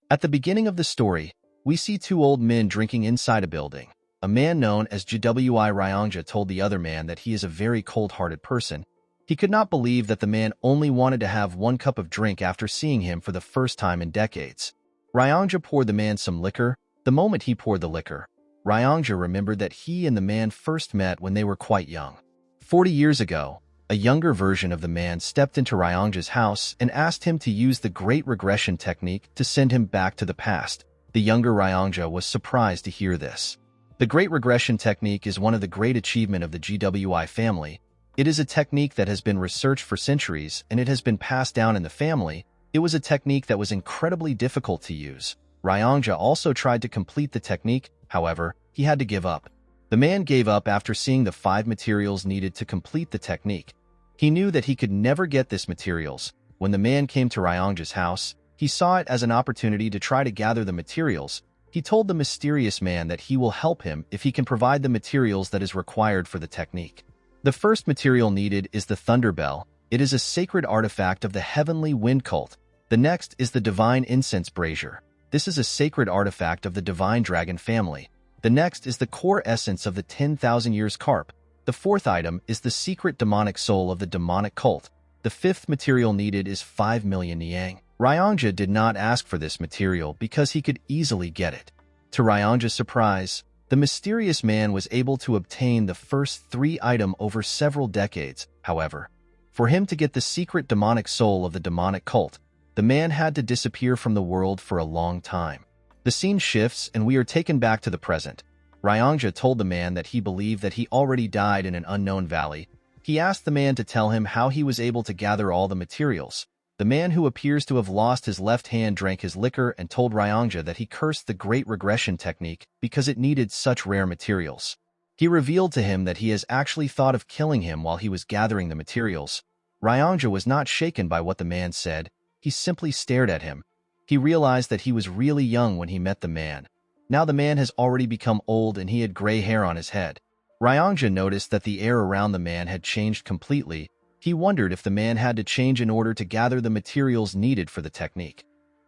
At the beginning of the story, we see two old men drinking inside a building. A man known as Gwi Ryongja told the other man that he is a very cold-hearted person. He could not believe that the man only wanted to have one cup of drink after seeing him for the first time in decades. Ryongja poured the man some liquor. The moment he poured the liquor, Ryongja remembered that he and the man first met when they were quite young. 40 years ago, a younger version of the man stepped into Ryongja's house and asked him to use the Great Regression Technique to send him back to the past. The younger Ryongja was surprised to hear this. The Great Regression Technique is one of the great achievements of the GWI family. It is a technique that has been researched for centuries, and it has been passed down in the family. It was a technique that was incredibly difficult to use. Ryongja also tried to complete the technique, however, he had to give up. The man gave up after seeing the 5 materials needed to complete the technique. He knew that he could never get these materials. When the man came to Ryongja's house, he saw it as an opportunity to try to gather the materials. He told the mysterious man that he will help him if he can provide the materials that is required for the technique. The first material needed is the Thunder Bell. It is a sacred artifact of the Heavenly Wind cult. The next is the Divine Incense Brazier. This is a sacred artifact of the Divine Dragon family. The next is the core essence of the 10,000 Years Carp. The fourth item is the secret demonic soul of the demonic cult. The fifth material needed is 5 million Niang. Ryongja did not ask for this material because he could easily get it. To Ryongja's surprise, the mysterious man was able to obtain the first 3 items over several decades. However, for him to get the secret demonic soul of the demonic cult, the man had to disappear from the world for a long time. The scene shifts and we are taken back to the present. Ryongja told the man that he believed that he already died in an unknown valley. He asked the man to tell him how he was able to gather all the materials. The man, who appears to have lost his left hand, drank his liquor and told Ryongja that he cursed the Great Regression Technique because it needed such rare materials. He revealed to him that he has actually thought of killing him while he was gathering the materials. Ryongja was not shaken by what the man said. He simply stared at him. He realized that he was really young when he met the man. Now the man has already become old and he had gray hair on his head. Ryongja noticed that the air around the man had changed completely. He wondered if the man had to change in order to gather the materials needed for the technique.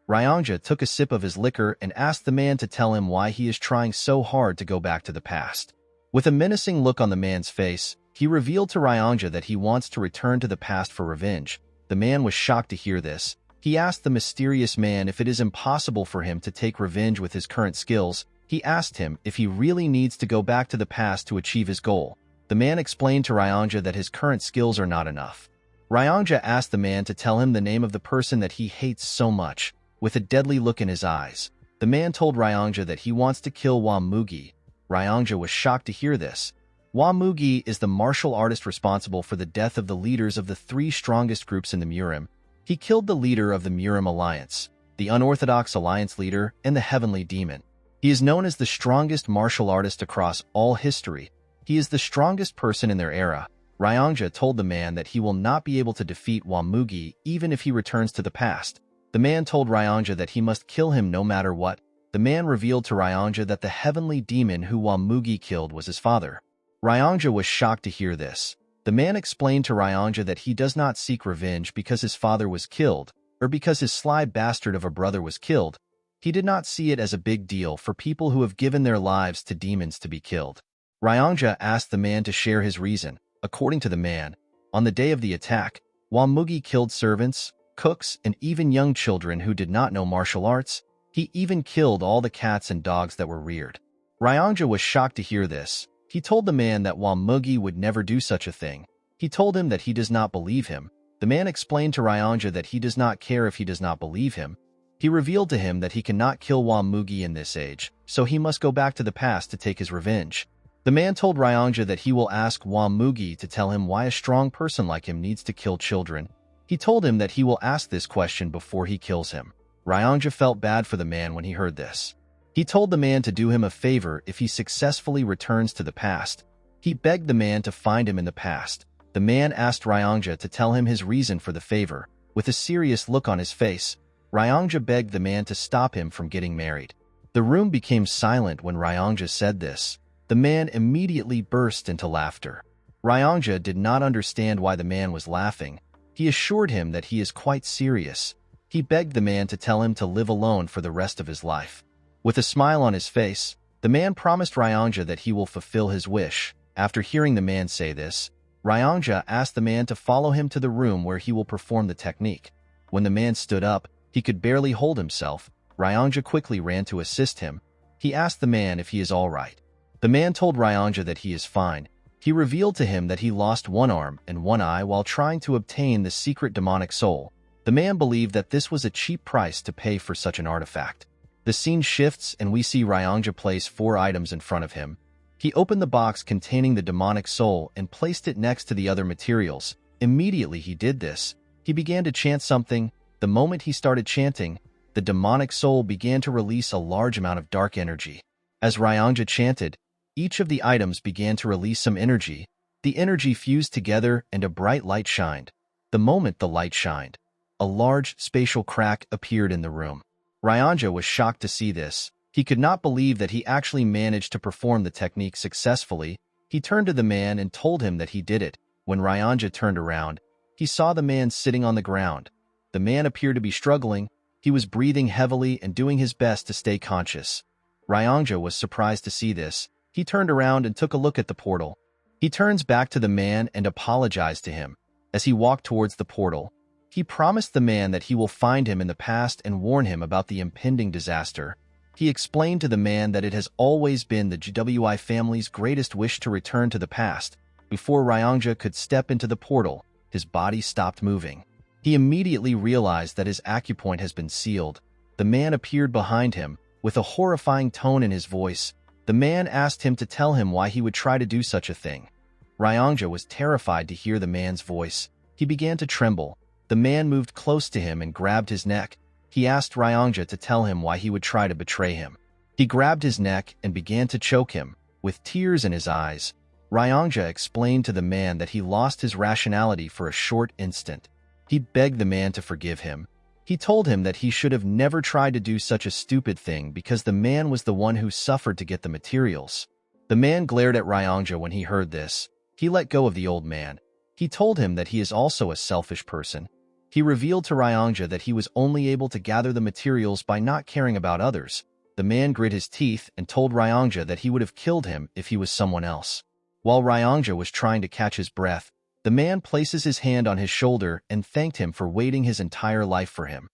Ryongja took a sip of his liquor and asked the man to tell him why he is trying so hard to go back to the past. With a menacing look on the man's face, he revealed to Ryongja that he wants to return to the past for revenge. The man was shocked to hear this. He asked the mysterious man if it is impossible for him to take revenge with his current skills. He asked him if he really needs to go back to the past to achieve his goal. The man explained to Ryongja that his current skills are not enough. Ryongja asked the man to tell him the name of the person that he hates so much. With a deadly look in his eyes, the man told Ryongja that he wants to kill Wamugi. Ryongja was shocked to hear this. Wamugi is the martial artist responsible for the death of the leaders of the 3 strongest groups in the Murim. He killed the leader of the Murim Alliance, the Unorthodox Alliance leader, and the Heavenly Demon. He is known as the strongest martial artist across all history. He is the strongest person in their era. Ryongja told the man that he will not be able to defeat Wamugi even if he returns to the past. The man told Ryongja that he must kill him no matter what. The man revealed to Ryongja that the Heavenly Demon who Wamugi killed was his father. Ryongja was shocked to hear this. The man explained to Ryongja that he does not seek revenge because his father was killed, or because his sly bastard of a brother was killed. He did not see it as a big deal for people who have given their lives to demons to be killed. Ryongja asked the man to share his reason. According to the man, on the day of the attack, Wamugi killed servants, cooks, and even young children who did not know martial arts. He even killed all the cats and dogs that were reared. Ryongja was shocked to hear this. He told the man that Wamugi would never do such a thing. He told him that he does not believe him. The man explained to Ryongja that he does not care if he does not believe him. He revealed to him that he cannot kill Wamugi in this age, so he must go back to the past to take his revenge. The man told Ryongja that he will ask Wamugi to tell him why a strong person like him needs to kill children. He told him that he will ask this question before he kills him. Ryongja felt bad for the man when he heard this. He told the man to do him a favor if he successfully returns to the past. He begged the man to find him in the past. The man asked Ryongja to tell him his reason for the favor. With a serious look on his face, Ryongja begged the man to stop him from getting married. The room became silent when Ryongja said this. The man immediately burst into laughter. Ryongja did not understand why the man was laughing. He assured him that he is quite serious. He begged the man to tell him to live alone for the rest of his life. With a smile on his face, the man promised Ryongja that he will fulfill his wish. After hearing the man say this, Ryongja asked the man to follow him to the room where he will perform the technique. When the man stood up, he could barely hold himself. Ryongja quickly ran to assist him. He asked the man if he is all right. The man told Ryongja that he is fine. He revealed to him that he lost one arm and one eye while trying to obtain the secret demonic soul. The man believed that this was a cheap price to pay for such an artifact. The scene shifts and we see Ryongja place 4 items in front of him. He opened the box containing the demonic soul and placed it next to the other materials. Immediately he did this, he began to chant something. The moment he started chanting, the demonic soul began to release a large amount of dark energy. As Ryongja chanted, each of the items began to release some energy. The energy fused together and a bright light shined. The moment the light shined, a large spatial crack appeared in the room. Ryongja was shocked to see this. He could not believe that he actually managed to perform the technique successfully. He turned to the man and told him that he did it. When Ryongja turned around, he saw the man sitting on the ground. The man appeared to be struggling. He was breathing heavily and doing his best to stay conscious. Ryongja was surprised to see this. He turned around and took a look at the portal. He turns back to the man and apologized to him. As he walked towards the portal, he promised the man that he will find him in the past and warn him about the impending disaster. He explained to the man that it has always been the GWI family's greatest wish to return to the past. Before Ryongja could step into the portal, his body stopped moving. He immediately realized that his acupoint has been sealed. The man appeared behind him. With a horrifying tone in his voice, the man asked him to tell him why he would try to do such a thing. Ryongja was terrified to hear the man's voice. He began to tremble. The man moved close to him and grabbed his neck. He asked Ryongja to tell him why he would try to betray him. He grabbed his neck and began to choke him. With tears in his eyes, Ryongja explained to the man that he lost his rationality for a short instant. He begged the man to forgive him. He told him that he should have never tried to do such a stupid thing because the man was the one who suffered to get the materials. The man glared at Ryongja when he heard this. He let go of the old man. He told him that he is also a selfish person. He revealed to Ryongja that he was only able to gather the materials by not caring about others. The man grit his teeth and told Ryongja that he would have killed him if he was someone else. While Ryongja was trying to catch his breath, the man places his hand on his shoulder and thanked him for waiting his entire life for him.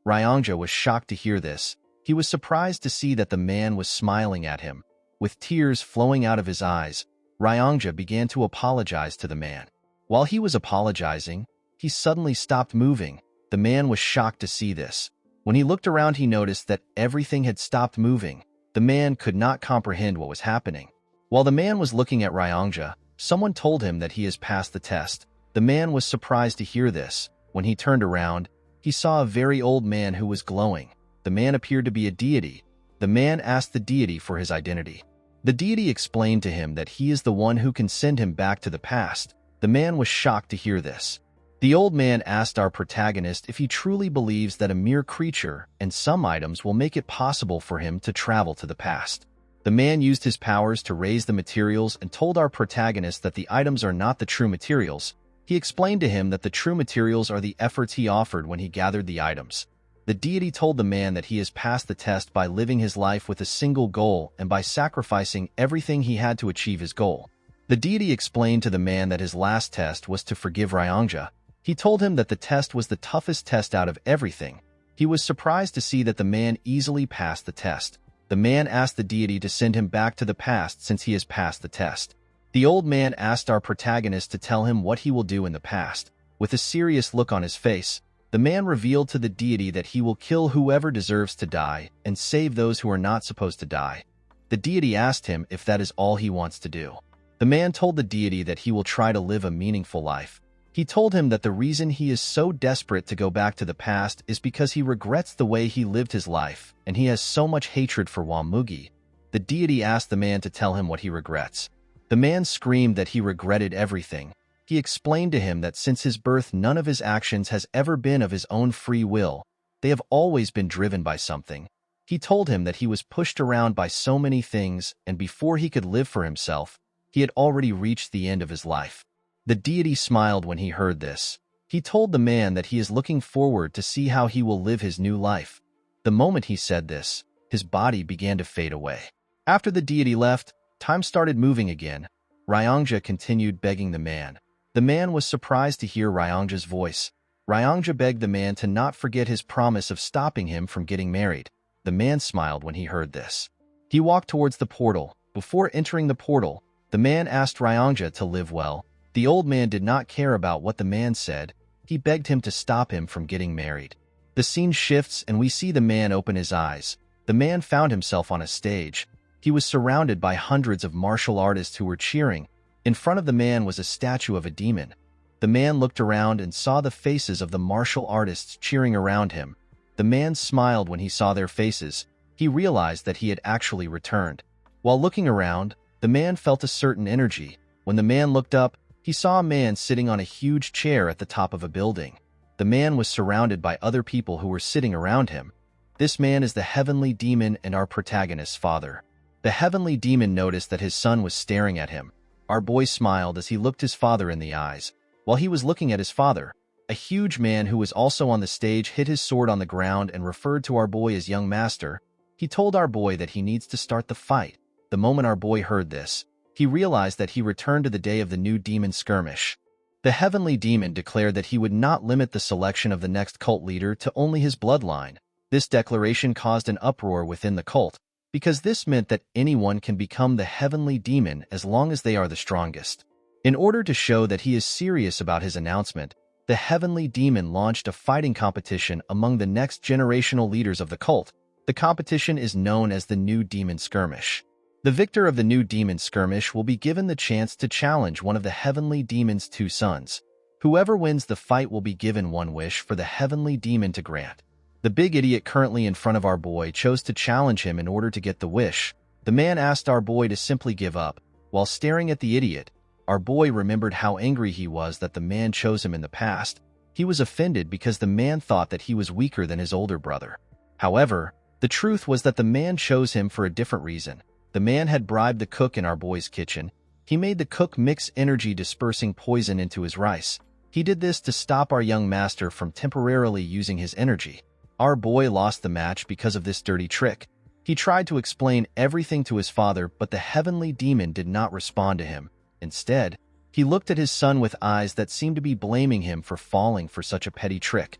Ryongja was shocked to hear this. He was surprised to see that the man was smiling at him. With tears flowing out of his eyes, Ryongja began to apologize to the man. While he was apologizing, he suddenly stopped moving. The man was shocked to see this. When he looked around, he noticed that everything had stopped moving. The man could not comprehend what was happening. While the man was looking at Ryongja, someone told him that he has passed the test. The man was surprised to hear this. When he turned around, he saw a very old man who was glowing. The man appeared to be a deity. The man asked the deity for his identity. The deity explained to him that he is the one who can send him back to the past. The man was shocked to hear this. The old man asked our protagonist if he truly believes that a mere creature and some items will make it possible for him to travel to the past. The man used his powers to raise the materials and told our protagonist that the items are not the true materials. He explained to him that the true materials are the efforts he offered when he gathered the items. The deity told the man that he has passed the test by living his life with a single goal and by sacrificing everything he had to achieve his goal. The deity explained to the man that his last test was to forgive Ryongja. He told him that the test was the toughest test out of everything. He was surprised to see that the man easily passed the test. The man asked the deity to send him back to the past since he has passed the test. The old man asked our protagonist to tell him what he will do in the past. With a serious look on his face, the man revealed to the deity that he will kill whoever deserves to die and save those who are not supposed to die. The deity asked him if that is all he wants to do. The man told the deity that he will try to live a meaningful life. He told him that the reason he is so desperate to go back to the past is because he regrets the way he lived his life, and he has so much hatred for Wamugi. The deity asked the man to tell him what he regrets. The man screamed that he regretted everything. He explained to him that since his birth, none of his actions has ever been of his own free will. They have always been driven by something. He told him that he was pushed around by so many things, and before he could live for himself, he had already reached the end of his life. The deity smiled when he heard this. He told the man that he is looking forward to see how he will live his new life. The moment he said this, his body began to fade away. After the deity left, time started moving again. Ryongja continued begging the man. The man was surprised to hear Ryongja's voice. Ryongja begged the man to not forget his promise of stopping him from getting married. The man smiled when he heard this. He walked towards the portal. Before entering the portal, the man asked Ryongja to live well. The old man did not care about what the man said. He begged him to stop him from getting married. The scene shifts and we see the man open his eyes. The man found himself on a stage. He was surrounded by hundreds of martial artists who were cheering. In front of the man was a statue of a demon. The man looked around and saw the faces of the martial artists cheering around him. The man smiled when he saw their faces. He realized that he had actually returned. While looking around, the man felt a certain energy. When the man looked up, he saw a man sitting on a huge chair at the top of a building. The man was surrounded by other people who were sitting around him. This man is the heavenly demon and our protagonist's father. The heavenly demon noticed that his son was staring at him. Our boy smiled as he looked his father in the eyes. While he was looking at his father, a huge man who was also on the stage hit his sword on the ground and referred to our boy as young master. He told our boy that he needs to start the fight. The moment our boy heard this, he realized that he returned to the day of the new demon skirmish. The heavenly demon declared that he would not limit the selection of the next cult leader to only his bloodline. This declaration caused an uproar within the cult, because this meant that anyone can become the heavenly demon as long as they are the strongest. In order to show that he is serious about his announcement, the heavenly demon launched a fighting competition among the next generational leaders of the cult. The competition is known as the New Demon Skirmish. The victor of the New Demon Skirmish will be given the chance to challenge one of the heavenly demon's two sons. Whoever wins the fight will be given one wish for the heavenly demon to grant. The big idiot currently in front of our boy chose to challenge him in order to get the wish. The man asked our boy to simply give up. While staring at the idiot, our boy remembered how angry he was that the man chose him in the past. He was offended because the man thought that he was weaker than his older brother. However, the truth was that the man chose him for a different reason. The man had bribed the cook in our boy's kitchen. He made the cook mix energy-dispersing poison into his rice. He did this to stop our young master from temporarily using his energy. Our boy lost the match because of this dirty trick. He tried to explain everything to his father, but the heavenly demon did not respond to him. Instead, he looked at his son with eyes that seemed to be blaming him for falling for such a petty trick.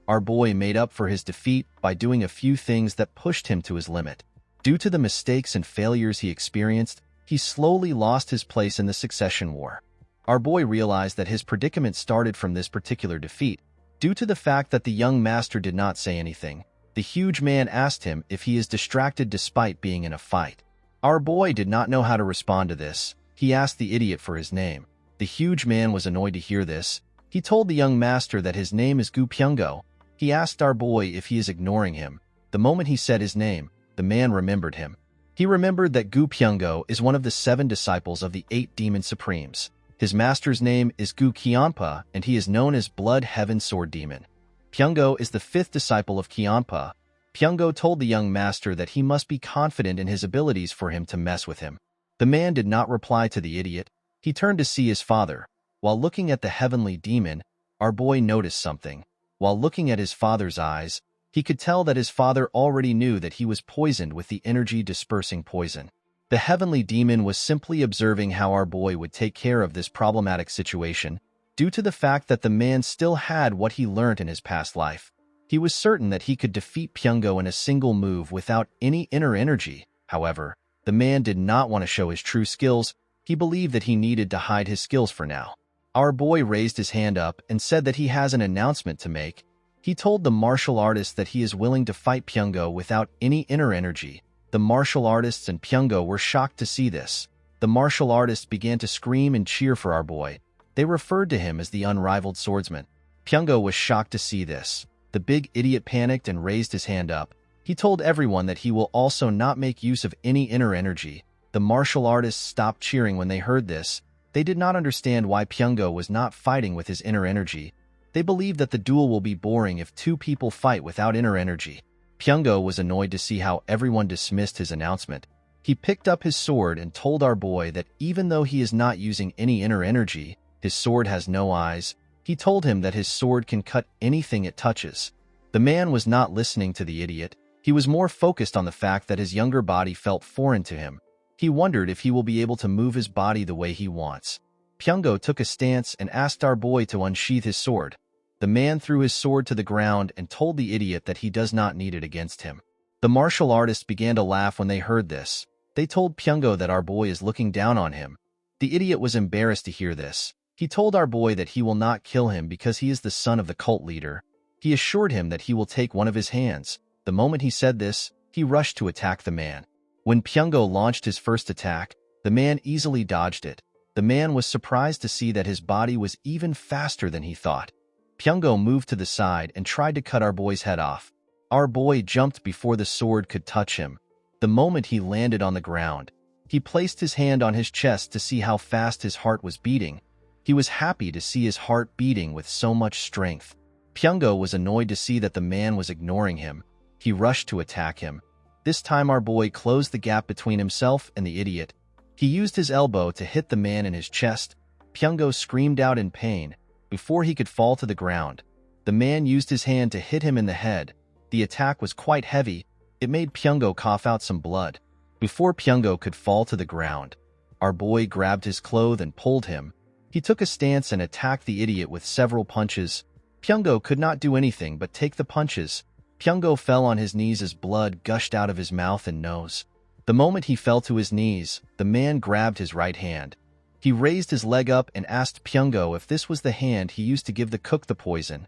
Our boy made up for his defeat by doing a few things that pushed him to his limit. Due to the mistakes and failures he experienced, he slowly lost his place in the succession war. Our boy realized that his predicament started from this particular defeat. Due to the fact that the young master did not say anything, the huge man asked him if he is distracted despite being in a fight. Our boy did not know how to respond to this. He asked the idiot for his name. The huge man was annoyed to hear this. He told the young master that his name is Gu Pyungo. He asked our boy if he is ignoring him. The moment he said his name, the man remembered him. He remembered that Gu Pyungo is one of the 7 disciples of the 8 demon supremes. His master's name is Gu Qianpa, and he is known as Blood Heaven Sword Demon. Pyungo is the 5th disciple of Qianpa. Pyungo told the young master that he must be confident in his abilities for him to mess with him. The man did not reply to the idiot. He turned to see his father. While looking at the heavenly demon, our boy noticed something. While looking at his father's eyes, he could tell that his father already knew that he was poisoned with the energy-dispersing poison. The heavenly demon was simply observing how our boy would take care of this problematic situation. Due to the fact that the man still had what he learned in his past life, he was certain that he could defeat Pyungo in a single move without any inner energy. However, the man did not want to show his true skills. He believed that he needed to hide his skills for now. Our boy raised his hand up and said that he has an announcement to make. He told the martial artist that he is willing to fight Pyungo without any inner energy. The martial artists and Pyungo were shocked to see this. The martial artists began to scream and cheer for our boy. They referred to him as the Unrivaled Swordsman. Pyungo was shocked to see this. The big idiot panicked and raised his hand up. He told everyone that he will also not make use of any inner energy. The martial artists stopped cheering when they heard this. They did not understand why Pyungo was not fighting with his inner energy. They believed that the duel will be boring if 2 people fight without inner energy. Pyungo was annoyed to see how everyone dismissed his announcement. He picked up his sword and told our boy that even though he is not using any inner energy, his sword has no eyes. He told him that his sword can cut anything it touches. The man was not listening to the idiot. He was more focused on the fact that his younger body felt foreign to him. He wondered if he will be able to move his body the way he wants. Pyongo took a stance and asked our boy to unsheath his sword. The man threw his sword to the ground and told the idiot that he does not need it against him. The martial artists began to laugh when they heard this. They told Pyongo that our boy is looking down on him. The idiot was embarrassed to hear this. He told our boy that he will not kill him because he is the son of the cult leader. He assured him that he will take one of his hands. The moment he said this, he rushed to attack the man. When Pyongo launched his first attack, the man easily dodged it. The man was surprised to see that his body was even faster than he thought. Pyongo moved to the side and tried to cut our boy's head off. Our boy jumped before the sword could touch him. The moment he landed on the ground, he placed his hand on his chest to see how fast his heart was beating. He was happy to see his heart beating with so much strength. Pyongo was annoyed to see that the man was ignoring him. He rushed to attack him. This time our boy closed the gap between himself and the idiot. He used his elbow to hit the man in his chest. Pyongo screamed out in pain. Before he could fall to the ground, the man used his hand to hit him in the head. The attack was quite heavy. It made Pyongo cough out some blood. Before Pyongo could fall to the ground, our boy grabbed his cloth and pulled him. He took a stance and attacked the idiot with several punches. Pyongo could not do anything but take the punches. Pyongo fell on his knees as blood gushed out of his mouth and nose. The moment he fell to his knees, the man grabbed his right hand. He raised his leg up and asked Pyongo if this was the hand he used to give the cook the poison.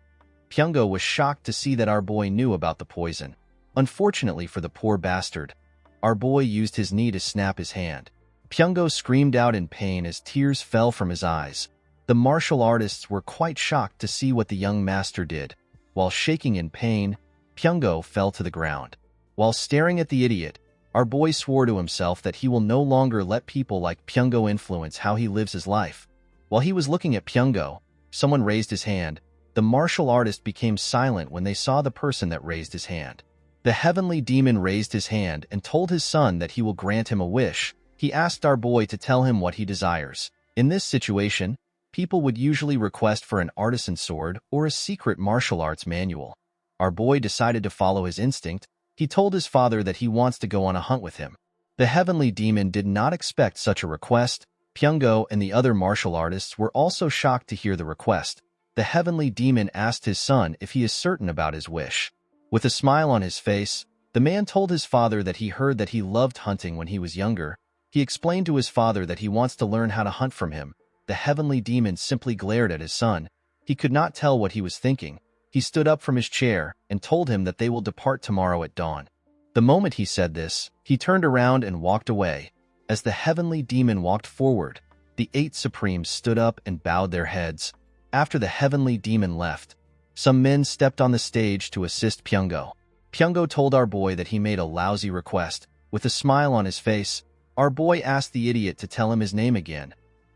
Pyongo was shocked to see that our boy knew about the poison. Unfortunately for the poor bastard, our boy used his knee to snap his hand. Pyongo screamed out in pain as tears fell from his eyes. The martial artists were quite shocked to see what the young master did. While shaking in pain, Pyongo fell to the ground. While staring at the idiot, our boy swore to himself that he will no longer let people like Pyongo influence how he lives his life. While he was looking at Pyongo, someone raised his hand. The martial artist became silent when they saw the person that raised his hand. The heavenly demon raised his hand and told his son that he will grant him a wish. He asked our boy to tell him what he desires. In this situation, people would usually request for an artisan sword or a secret martial arts manual. Our boy decided to follow his instinct. He told his father that he wants to go on a hunt with him. The heavenly demon did not expect such a request. Pyongo and the other martial artists were also shocked to hear the request. The heavenly demon asked his son if he is certain about his wish. With a smile on his face, the man told his father that he heard that he loved hunting when he was younger. He explained to his father that he wants to learn how to hunt from him. The heavenly demon simply glared at his son. He could not tell what he was thinking. He stood up from his chair and told him that they will depart tomorrow at dawn. The moment he said this, he turned around and walked away. As the heavenly demon walked forward, the 8 Supremes stood up and bowed their heads. After the heavenly demon left, some men stepped on the stage to assist Pyongo. Pyongo told our boy that he made a lousy request. With a smile on his face, our boy asked the idiot to tell him his name again.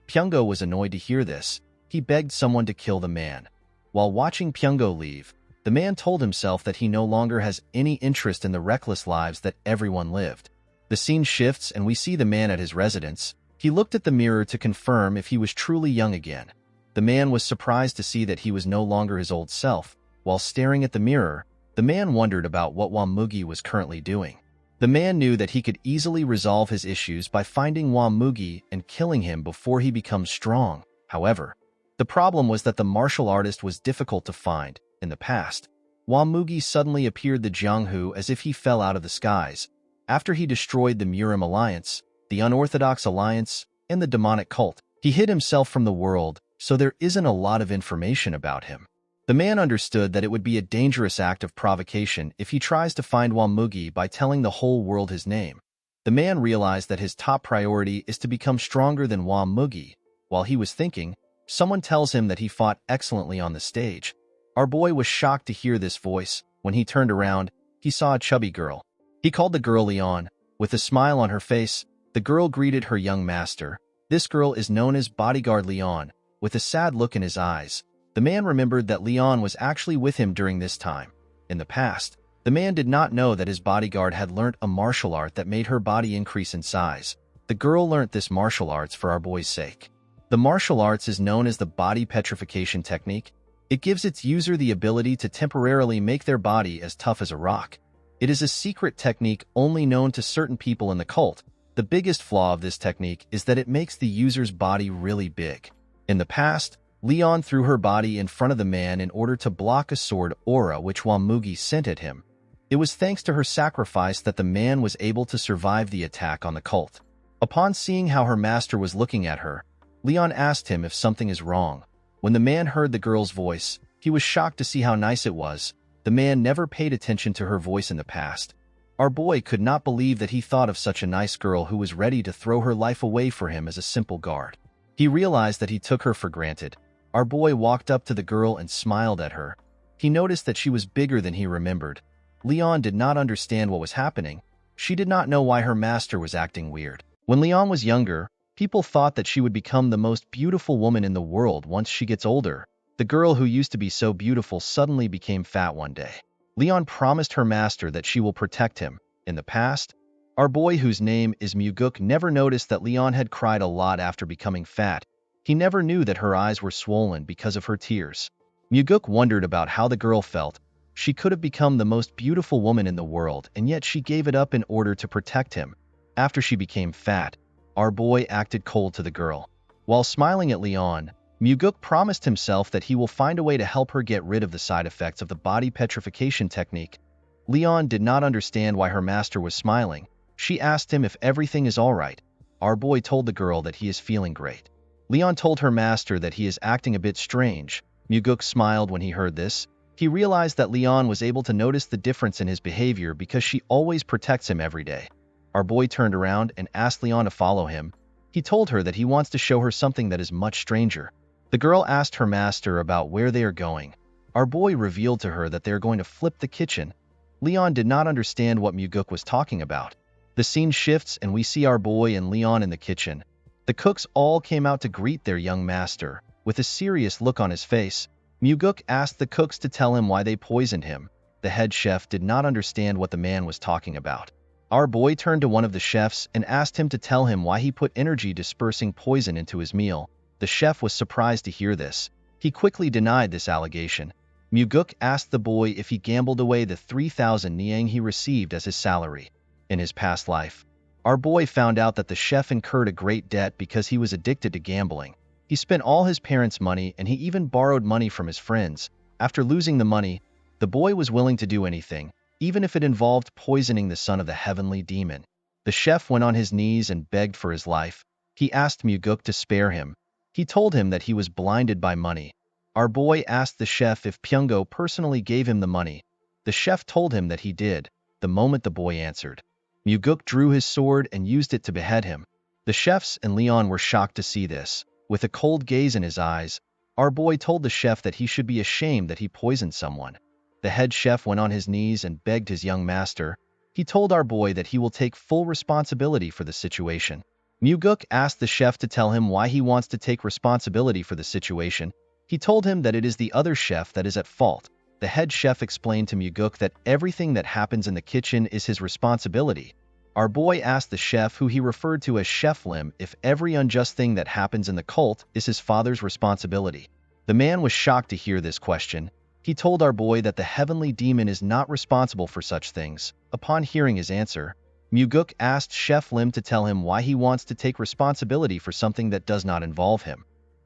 Pyongo was annoyed to hear this. He begged someone to kill the man. While watching Pyongo leave, the man told himself that he no longer has any interest in the reckless lives that everyone lived. The scene shifts and we see the man at his residence. He looked at the mirror to confirm if he was truly young again. The man was surprised to see that he was no longer his old self. While staring at the mirror, the man wondered about what Wamugi was currently doing. The man knew that he could easily resolve his issues by finding Wamugi and killing him before he becomes strong. However, the problem was that the martial artist was difficult to find. In the past, Wamugi suddenly appeared the Jianghu as if he fell out of the skies. After he destroyed the Murim Alliance, the Unorthodox Alliance, and the demonic cult, he hid himself from the world, so there isn't a lot of information about him. The man understood that it would be a dangerous act of provocation if he tries to find Wamugi by telling the whole world his name. The man realized that his top priority is to become stronger than Wamugi. While he was thinking, someone tells him that he fought excellently on the stage. Our boy was shocked to hear this voice. When he turned around, he saw a chubby girl. He called the girl Leon. With a smile on her face, the girl greeted her young master. This girl is known as Bodyguard Leon. With a sad look in his eyes, the man remembered that Leon was actually with him during this time. In the past, the man did not know that his bodyguard had learnt a martial art that made her body increase in size. The girl learnt this martial arts for our boy's sake. The martial arts is known as the body petrification technique. It gives its user the ability to temporarily make their body as tough as a rock. It is a secret technique only known to certain people in the cult. The biggest flaw of this technique is that it makes the user's body really big. In the past, Leon threw her body in front of the man in order to block a sword aura which Mugi sent at him. It was thanks to her sacrifice that the man was able to survive the attack on the cult. Upon seeing how her master was looking at her, Leon asked him if something is wrong. When the man heard the girl's voice, he was shocked to see how nice it was. The man never paid attention to her voice in the past. Our boy could not believe that he thought of such a nice girl who was ready to throw her life away for him as a simple guard. He realized that he took her for granted. Our boy walked up to the girl and smiled at her. He noticed that she was bigger than he remembered. Leon did not understand what was happening. She did not know why her master was acting weird. When Leon was younger, people thought that she would become the most beautiful woman in the world once she gets older. The girl who used to be so beautiful suddenly became fat one day. Leon promised her master that she will protect him. In the past, our boy, whose name is Muguk, never noticed that Leon had cried a lot after becoming fat. He never knew that her eyes were swollen because of her tears. Muguk wondered about how the girl felt. She could have become the most beautiful woman in the world, and yet she gave it up in order to protect him. After she became fat, our boy acted cold to the girl. While smiling at Leon, Muguk promised himself that he will find a way to help her get rid of the side effects of the body petrification technique. Leon did not understand why her master was smiling. She asked him if everything is all right. Our boy told the girl that he is feeling great. Leon told her master that he is acting a bit strange. Muguk smiled when he heard this. He realized that Leon was able to notice the difference in his behavior because she always protects him every day. Our boy turned around and asked Leon to follow him. He told her that he wants to show her something that is much stranger. The girl asked her master about where they are going. Our boy revealed to her that they are going to flip the kitchen. Leon did not understand what Muguk was talking about. The scene shifts and we see our boy and Leon in the kitchen. The cooks all came out to greet their young master. With a serious look on his face, Muguk asked the cooks to tell him why they poisoned him. The head chef did not understand what the man was talking about. Our boy turned to one of the chefs and asked him to tell him why he put energy-dispersing poison into his meal. The chef was surprised to hear this. He quickly denied this allegation. Muguk asked the boy if he gambled away the 3,000 niang he received as his salary. In his past life, our boy found out that the chef incurred a great debt because he was addicted to gambling. He spent all his parents' money and he even borrowed money from his friends. After losing the money, the boy was willing to do anything, even if it involved poisoning the son of the heavenly demon. The chef went on his knees and begged for his life. He asked Muguk to spare him. He told him that he was blinded by money. Our boy asked the chef if Pyungo personally gave him the money. The chef told him that he did, the moment the boy answered. Muguk drew his sword and used it to behead him. The chefs and Leon were shocked to see this. With a cold gaze in his eyes, our boy told the chef that he should be ashamed that he poisoned someone. The head chef went on his knees and begged his young master. He told our boy that he will take full responsibility for the situation. Muguk asked the chef to tell him why he wants to take responsibility for the situation. He told him that it is the other chef that is at fault. The head chef explained to Muguk that everything that happens in the kitchen is his responsibility. Our boy asked the chef, who he referred to as Chef Lim, if every unjust thing that happens in the cult is his father's responsibility. The man was shocked to hear this question. He told our boy that the heavenly demon is not responsible for such things. Upon hearing his answer, Muguk asked Chef Lim to tell him why he wants to take responsibility for something that does not involve him.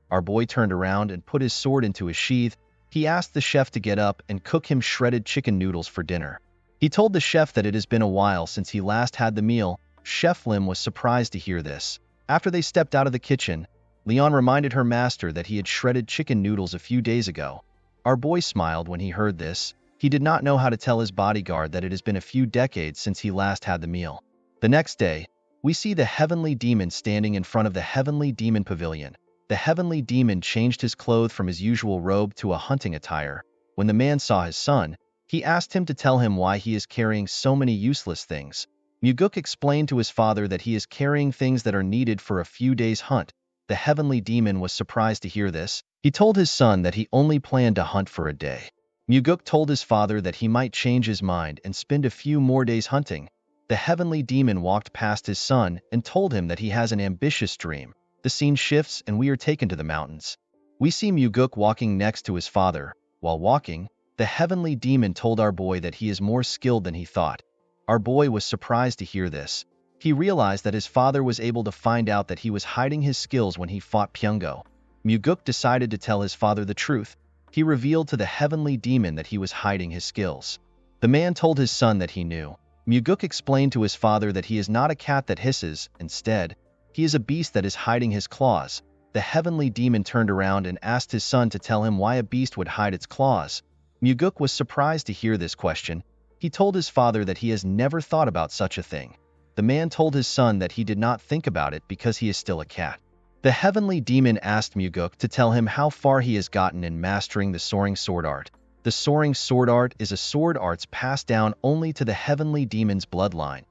Our boy turned around and put his sword into his sheath. He asked the chef to get up and cook him shredded chicken noodles for dinner. He told the chef that it has been a while since he last had the meal. Chef Lim was surprised to hear this. After they stepped out of the kitchen, Leon reminded her master that he had shredded chicken noodles a few days ago. Our boy smiled when he heard this. He did not know how to tell his bodyguard that it has been a few decades since he last had the meal. The next day, we see the heavenly demon standing in front of the heavenly demon pavilion. The heavenly demon changed his clothes from his usual robe to a hunting attire. When the man saw his son, he asked him to tell him why he is carrying so many useless things. Muguk explained to his father that he is carrying things that are needed for a few days' hunt. The heavenly demon was surprised to hear this. He told his son that he only planned to hunt for a day. Muguk told his father that he might change his mind and spend a few more days hunting. The heavenly demon walked past his son and told him that he has an ambitious dream. The scene shifts and we are taken to the mountains. We see Muguk walking next to his father. While walking, the heavenly demon told our boy that he is more skilled than he thought. Our boy was surprised to hear this. He realized that his father was able to find out that he was hiding his skills when he fought Pyungo. Muguk decided to tell his father the truth. He revealed to the heavenly demon that he was hiding his skills. The man told his son that he knew. Muguk explained to his father that he is not a cat that hisses. Instead, he is a beast that is hiding his claws. The heavenly demon turned around and asked his son to tell him why a beast would hide its claws. Muguk was surprised to hear this question. He told his father that he has never thought about such a thing. The man told his son that he did not think about it because he is still a cat. The heavenly demon asked Muguk to tell him how far he has gotten in mastering the soaring sword art. The soaring sword art is a sword arts passed down only to the heavenly demon's bloodline.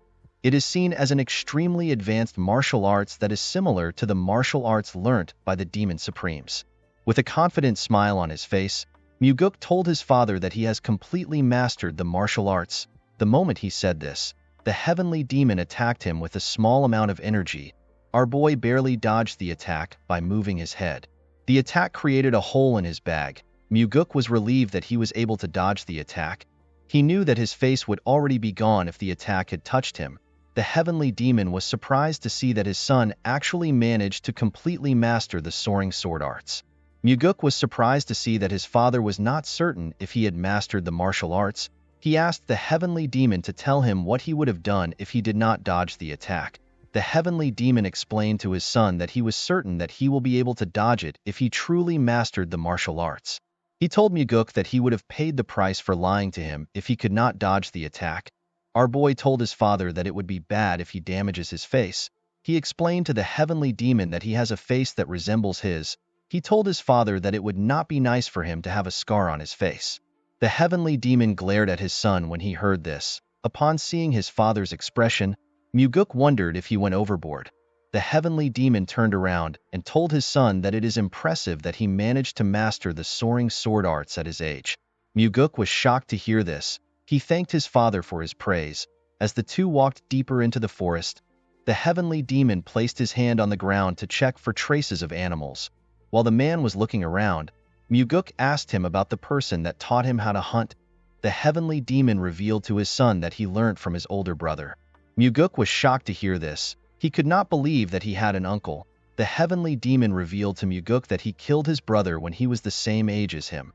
It is seen as an extremely advanced martial arts that is similar to the martial arts learnt by the demon supremes. With a confident smile on his face, Muguk told his father that he has completely mastered the martial arts. The moment he said this, the heavenly demon attacked him with a small amount of energy. Our boy barely dodged the attack by moving his head. The attack created a hole in his bag. Muguk was relieved that he was able to dodge the attack. He knew that his face would already be gone if the attack had touched him. The heavenly demon was surprised to see that his son actually managed to completely master the soaring sword arts. Muguk was surprised to see that his father was not certain if he had mastered the martial arts. He asked the heavenly demon to tell him what he would have done if he did not dodge the attack. The heavenly demon explained to his son that he was certain that he will be able to dodge it if he truly mastered the martial arts. He told Muguk that he would have paid the price for lying to him if he could not dodge the attack. Our boy told his father that it would be bad if he damages his face. He explained to the heavenly demon that he has a face that resembles his. He told his father that it would not be nice for him to have a scar on his face. The heavenly demon glared at his son when he heard this. Upon seeing his father's expression, Muguk wondered if he went overboard. The heavenly demon turned around and told his son that it is impressive that he managed to master the soaring sword arts at his age. Muguk was shocked to hear this. He thanked his father for his praise. As the two walked deeper into the forest, the heavenly demon placed his hand on the ground to check for traces of animals. While the man was looking around, Muguk asked him about the person that taught him how to hunt. The heavenly demon revealed to his son that he learned from his older brother. Muguk was shocked to hear this. He could not believe that he had an uncle. The heavenly demon revealed to Muguk that he killed his brother when he was the same age as him.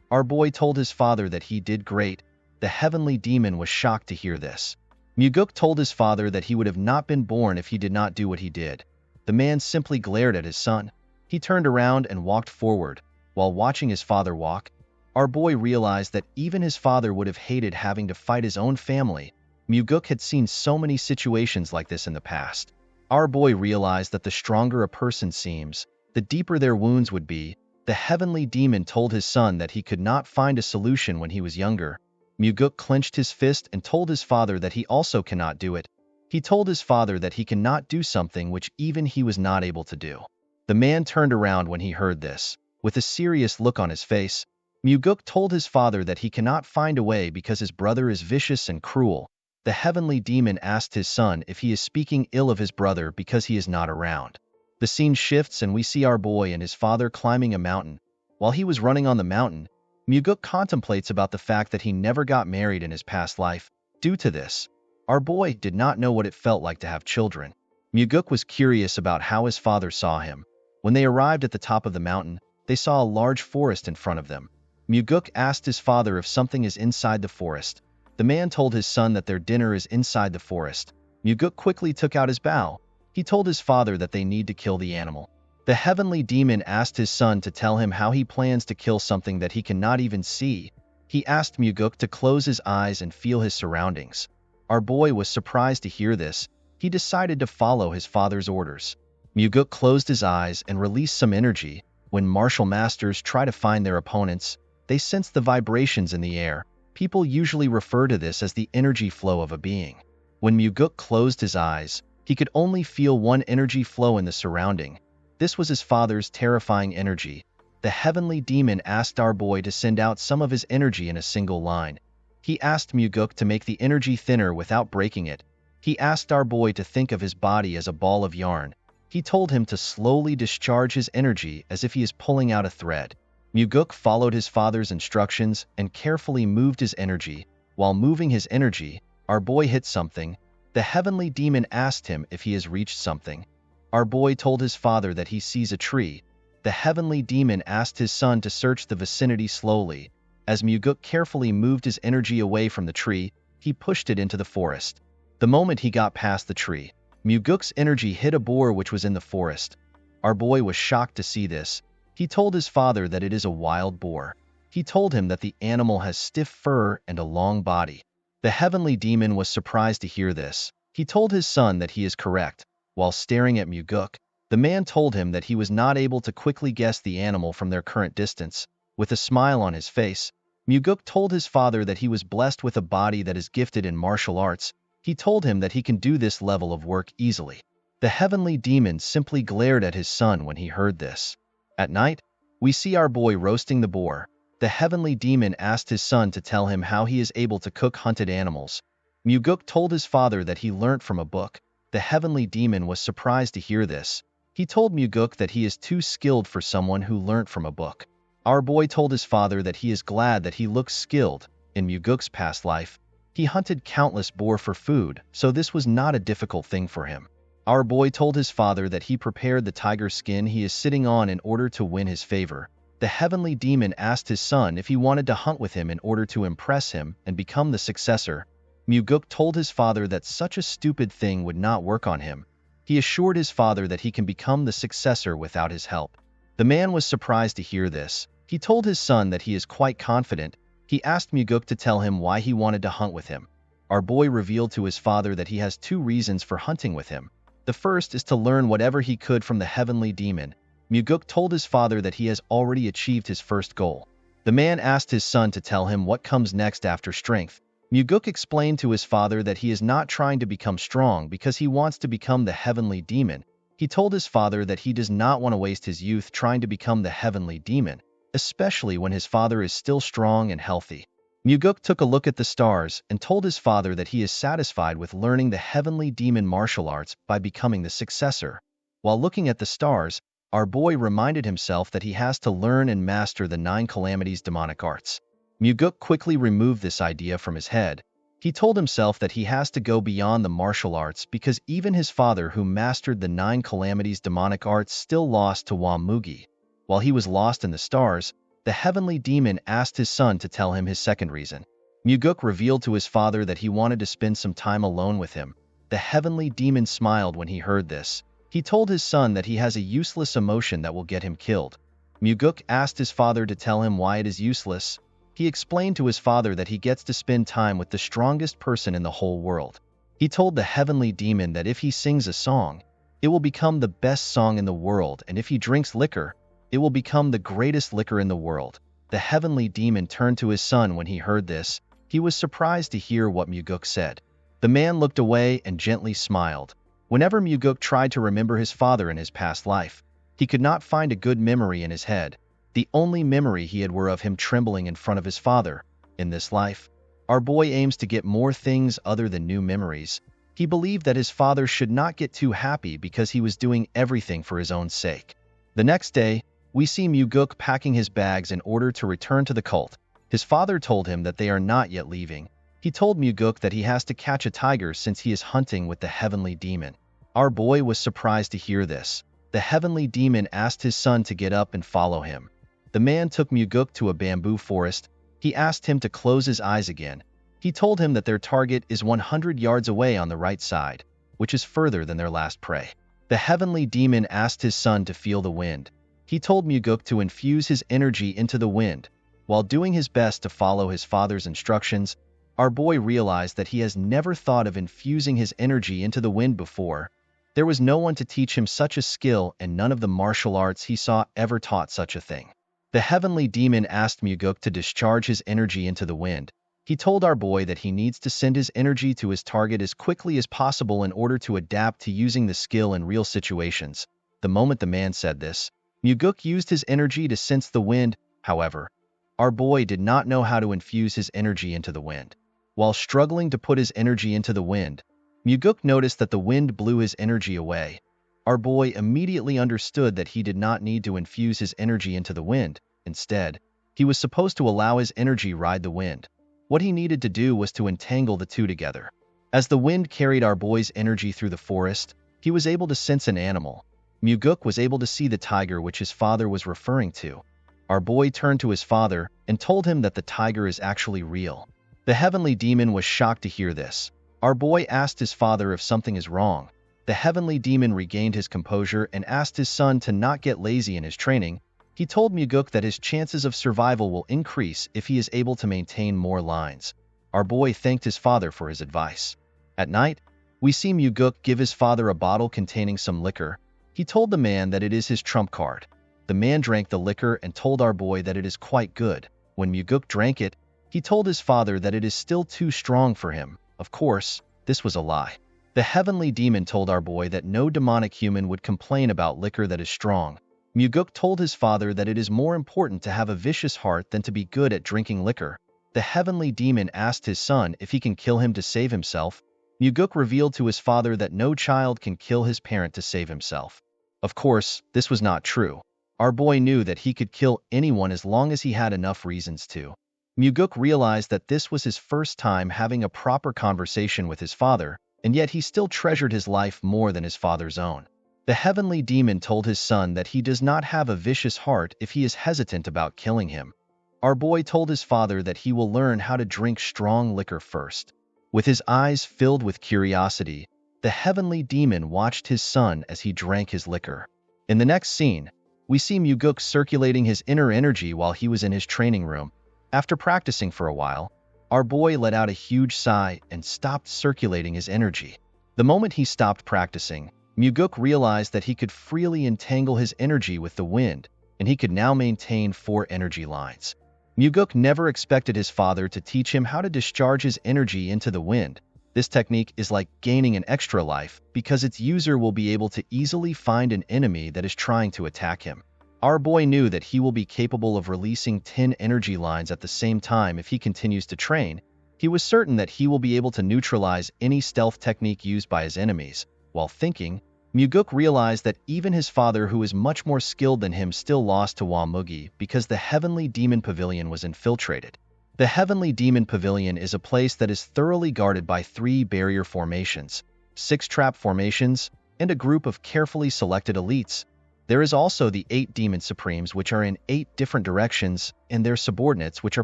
Our boy told his father that he did great. The heavenly demon was shocked to hear this. Muguk told his father that he would have not been born if he did not do what he did. The man simply glared at his son. He turned around and walked forward. While watching his father walk, our boy realized that even his father would have hated having to fight his own family. Muguk had seen so many situations like this in the past. Our boy realized that the stronger a person seems, the deeper their wounds would be. The heavenly demon told his son that he could not find a solution when he was younger. Muguk clenched his fist and told his father that he also cannot do it. He told his father that he cannot do something which even he was not able to do. The man turned around when he heard this. With a serious look on his face, Muguk told his father that he cannot find a way because his brother is vicious and cruel. The heavenly demon asked his son if he is speaking ill of his brother because he is not around. The scene shifts and we see our boy and his father climbing a mountain. While he was running on the mountain, Muguk contemplates about the fact that he never got married in his past life. Due to this, our boy did not know what it felt like to have children. Muguk was curious about how his father saw him. When they arrived at the top of the mountain, they saw a large forest in front of them. Muguk asked his father if something is inside the forest. The man told his son that their dinner is inside the forest. Muguk quickly took out his bow. He told his father that they need to kill the animal. The heavenly demon asked his son to tell him how he plans to kill something that he cannot even see. He asked Muguk to close his eyes and feel his surroundings. Our boy was surprised to hear this. He decided to follow his father's orders. Muguk closed his eyes and released some energy. When martial masters try to find their opponents, they sense the vibrations in the air. People usually refer to this as the energy flow of a being. When Muguk closed his eyes, he could only feel one energy flow in the surrounding. This was his father's terrifying energy. The heavenly demon asked our boy to send out some of his energy in a single line. He asked Muguk to make the energy thinner without breaking it. He asked our boy to think of his body as a ball of yarn. He told him to slowly discharge his energy as if he is pulling out a thread. Muguk followed his father's instructions and carefully moved his energy. While moving his energy, our boy hit something. The heavenly demon asked him if he has reached something. Our boy told his father that he sees a tree. The heavenly demon asked his son to search the vicinity slowly. As Muguk carefully moved his energy away from the tree, he pushed it into the forest. The moment he got past the tree, Muguk's energy hit a boar which was in the forest. Our boy was shocked to see this. He told his father that it is a wild boar. He told him that the animal has stiff fur and a long body. The heavenly demon was surprised to hear this. He told his son that he is correct. While staring at Muguk, the man told him that he was not able to quickly guess the animal from their current distance. With a smile on his face, Muguk told his father that he was blessed with a body that is gifted in martial arts. He told him that he can do this level of work easily. The heavenly demon simply glared at his son when he heard this. At night, we see our boy roasting the boar. The heavenly demon asked his son to tell him how he is able to cook hunted animals. Muguk told his father that he learnt from a book. The heavenly demon was surprised to hear this. He told Muguk that he is too skilled for someone who learnt from a book. Our boy told his father that he is glad that he looks skilled. In Muguk's past life, he hunted countless boar for food, so this was not a difficult thing for him. Our boy told his father that he prepared the tiger skin he is sitting on in order to win his favor. The heavenly demon asked his son if he wanted to hunt with him in order to impress him and become the successor. Muguk told his father that such a stupid thing would not work on him. He assured his father that he can become the successor without his help. The man was surprised to hear this. He told his son that he is quite confident. He asked Muguk to tell him why he wanted to hunt with him. Our boy revealed to his father that he has two reasons for hunting with him. The first is to learn whatever he could from the heavenly demon. Muguk told his father that he has already achieved his first goal. The man asked his son to tell him what comes next after strength. Muguk explained to his father that he is not trying to become strong because he wants to become the heavenly demon. He told his father that he does not want to waste his youth trying to become the heavenly demon, especially when his father is still strong and healthy. Muguk took a look at the stars and told his father that he is satisfied with learning the heavenly demon martial arts by becoming the successor. While looking at the stars, our boy reminded himself that he has to learn and master the 9 calamities demonic arts. Muguk quickly removed this idea from his head. He told himself that he has to go beyond the martial arts because even his father who mastered the 9 calamities demonic arts still lost to Wamugi. While he was lost in the stars, the heavenly demon asked his son to tell him his second reason. Muguk revealed to his father that he wanted to spend some time alone with him. The heavenly demon smiled when he heard this. He told his son that he has a useless emotion that will get him killed. Muguk asked his father to tell him why it is useless. He explained to his father that he gets to spend time with the strongest person in the whole world. He told the heavenly demon that if he sings a song, it will become the best song in the world, and if he drinks liquor, it will become the greatest liquor in the world. The heavenly demon turned to his son when he heard this. He was surprised to hear what Muguk said. The man looked away and gently smiled. Whenever Muguk tried to remember his father in his past life, he could not find a good memory in his head. The only memory he had were of him trembling in front of his father. In this life, our boy aims to get more things other than new memories. He believed that his father should not get too happy because he was doing everything for his own sake. The next day, we see Muguk packing his bags in order to return to the cult. His father told him that they are not yet leaving. He told Muguk that he has to catch a tiger since he is hunting with the heavenly demon. Our boy was surprised to hear this. The heavenly demon asked his son to get up and follow him. The man took Muguk to a bamboo forest. He asked him to close his eyes again. He told him that their target is 100 yards away on the right side, which is further than their last prey. The heavenly demon asked his son to feel the wind. He told Muguk to infuse his energy into the wind. While doing his best to follow his father's instructions, our boy realized that he has never thought of infusing his energy into the wind before. There was no one to teach him such a skill, and none of the martial arts he saw ever taught such a thing. The heavenly demon asked Muguk to discharge his energy into the wind. He told our boy that he needs to send his energy to his target as quickly as possible in order to adapt to using the skill in real situations. The moment the man said this, Muguk used his energy to sense the wind. However, our boy did not know how to infuse his energy into the wind. While struggling to put his energy into the wind, Muguk noticed that the wind blew his energy away. Our boy immediately understood that he did not need to infuse his energy into the wind. Instead, he was supposed to allow his energy ride the wind. What he needed to do was to entangle the two together. As the wind carried our boy's energy through the forest, he was able to sense an animal. Muguk was able to see the tiger which his father was referring to. Our boy turned to his father and told him that the tiger is actually real. The heavenly demon was shocked to hear this. Our boy asked his father if something is wrong. The heavenly demon regained his composure and asked his son to not get lazy in his training. He told Muguk that his chances of survival will increase if he is able to maintain more lines. Our boy thanked his father for his advice. At night, we see Muguk give his father a bottle containing some liquor. He told the man that it is his trump card. The man drank the liquor and told our boy that it is quite good. When Muguk drank it, he told his father that it is still too strong for him. Of course, this was a lie. The heavenly demon told our boy that no demonic human would complain about liquor that is strong. Muguk told his father that it is more important to have a vicious heart than to be good at drinking liquor. The heavenly demon asked his son if he can kill him to save himself. Muguk revealed to his father that no child can kill his parent to save himself. Of course, this was not true. Our boy knew that he could kill anyone as long as he had enough reasons to. Muguk realized that this was his first time having a proper conversation with his father, and yet he still treasured his life more than his father's own. The heavenly demon told his son that he does not have a vicious heart if he is hesitant about killing him. Our boy told his father that he will learn how to drink strong liquor first. With his eyes filled with curiosity, the heavenly demon watched his son as he drank his liquor. In the next scene, we see Muguk circulating his inner energy while he was in his training room. After practicing for a while, our boy let out a huge sigh and stopped circulating his energy. The moment he stopped practicing, Muguk realized that he could freely entangle his energy with the wind, and he could now maintain 4 energy lines. Muguk never expected his father to teach him how to discharge his energy into the wind. This technique is like gaining an extra life because its user will be able to easily find an enemy that is trying to attack him. Our boy knew that he will be capable of releasing 10 energy lines at the same time if he continues to train. He was certain that he will be able to neutralize any stealth technique used by his enemies. While thinking, Muguk realized that even his father, who is much more skilled than him, still lost to Wamugi because the Heavenly Demon Pavilion was infiltrated. The Heavenly Demon Pavilion is a place that is thoroughly guarded by 3 barrier formations, 6 trap formations, and a group of carefully selected elites. There is also the 8 Demon Supremes, which are in 8 different directions, and their subordinates, which are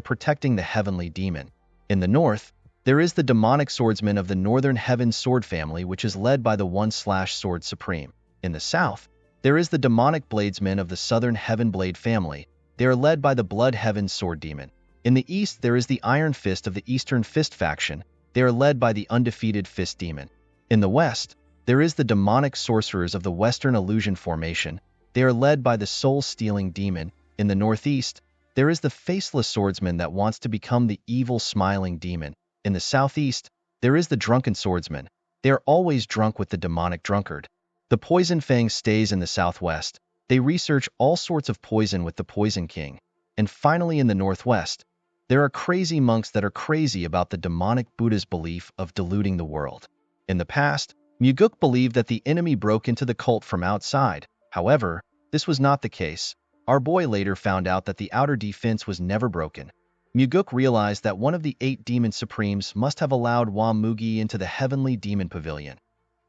protecting the Heavenly Demon. In the north, there is the Demonic Swordsman of the Northern Heaven Sword family, which is led by the 1/Sword Supreme. In the south, there is the Demonic Bladesmen of the Southern Heaven Blade family. They are led by the Blood Heaven Sword Demon. In the east, there is the Iron Fist of the Eastern Fist faction. They are led by the Undefeated Fist Demon. In the west, there is the Demonic Sorcerers of the Western Illusion formation. They are led by the Soul-Stealing Demon. In the northeast, there is the Faceless Swordsman that wants to become the Evil Smiling Demon. In the southeast, there is the Drunken Swordsman. They are always drunk with the Demonic Drunkard. The Poison Fang stays in the southwest. They research all sorts of poison with the Poison King. And finally, in the northwest, there are crazy monks that are crazy about the demonic Buddha's belief of deluding the world. In the past, Muguk believed that the enemy broke into the cult from outside. However, this was not the case. Our boy later found out that the outer defense was never broken. Muguk realized that one of the 8 Demon Supremes must have allowed Wamugi into the Heavenly Demon Pavilion.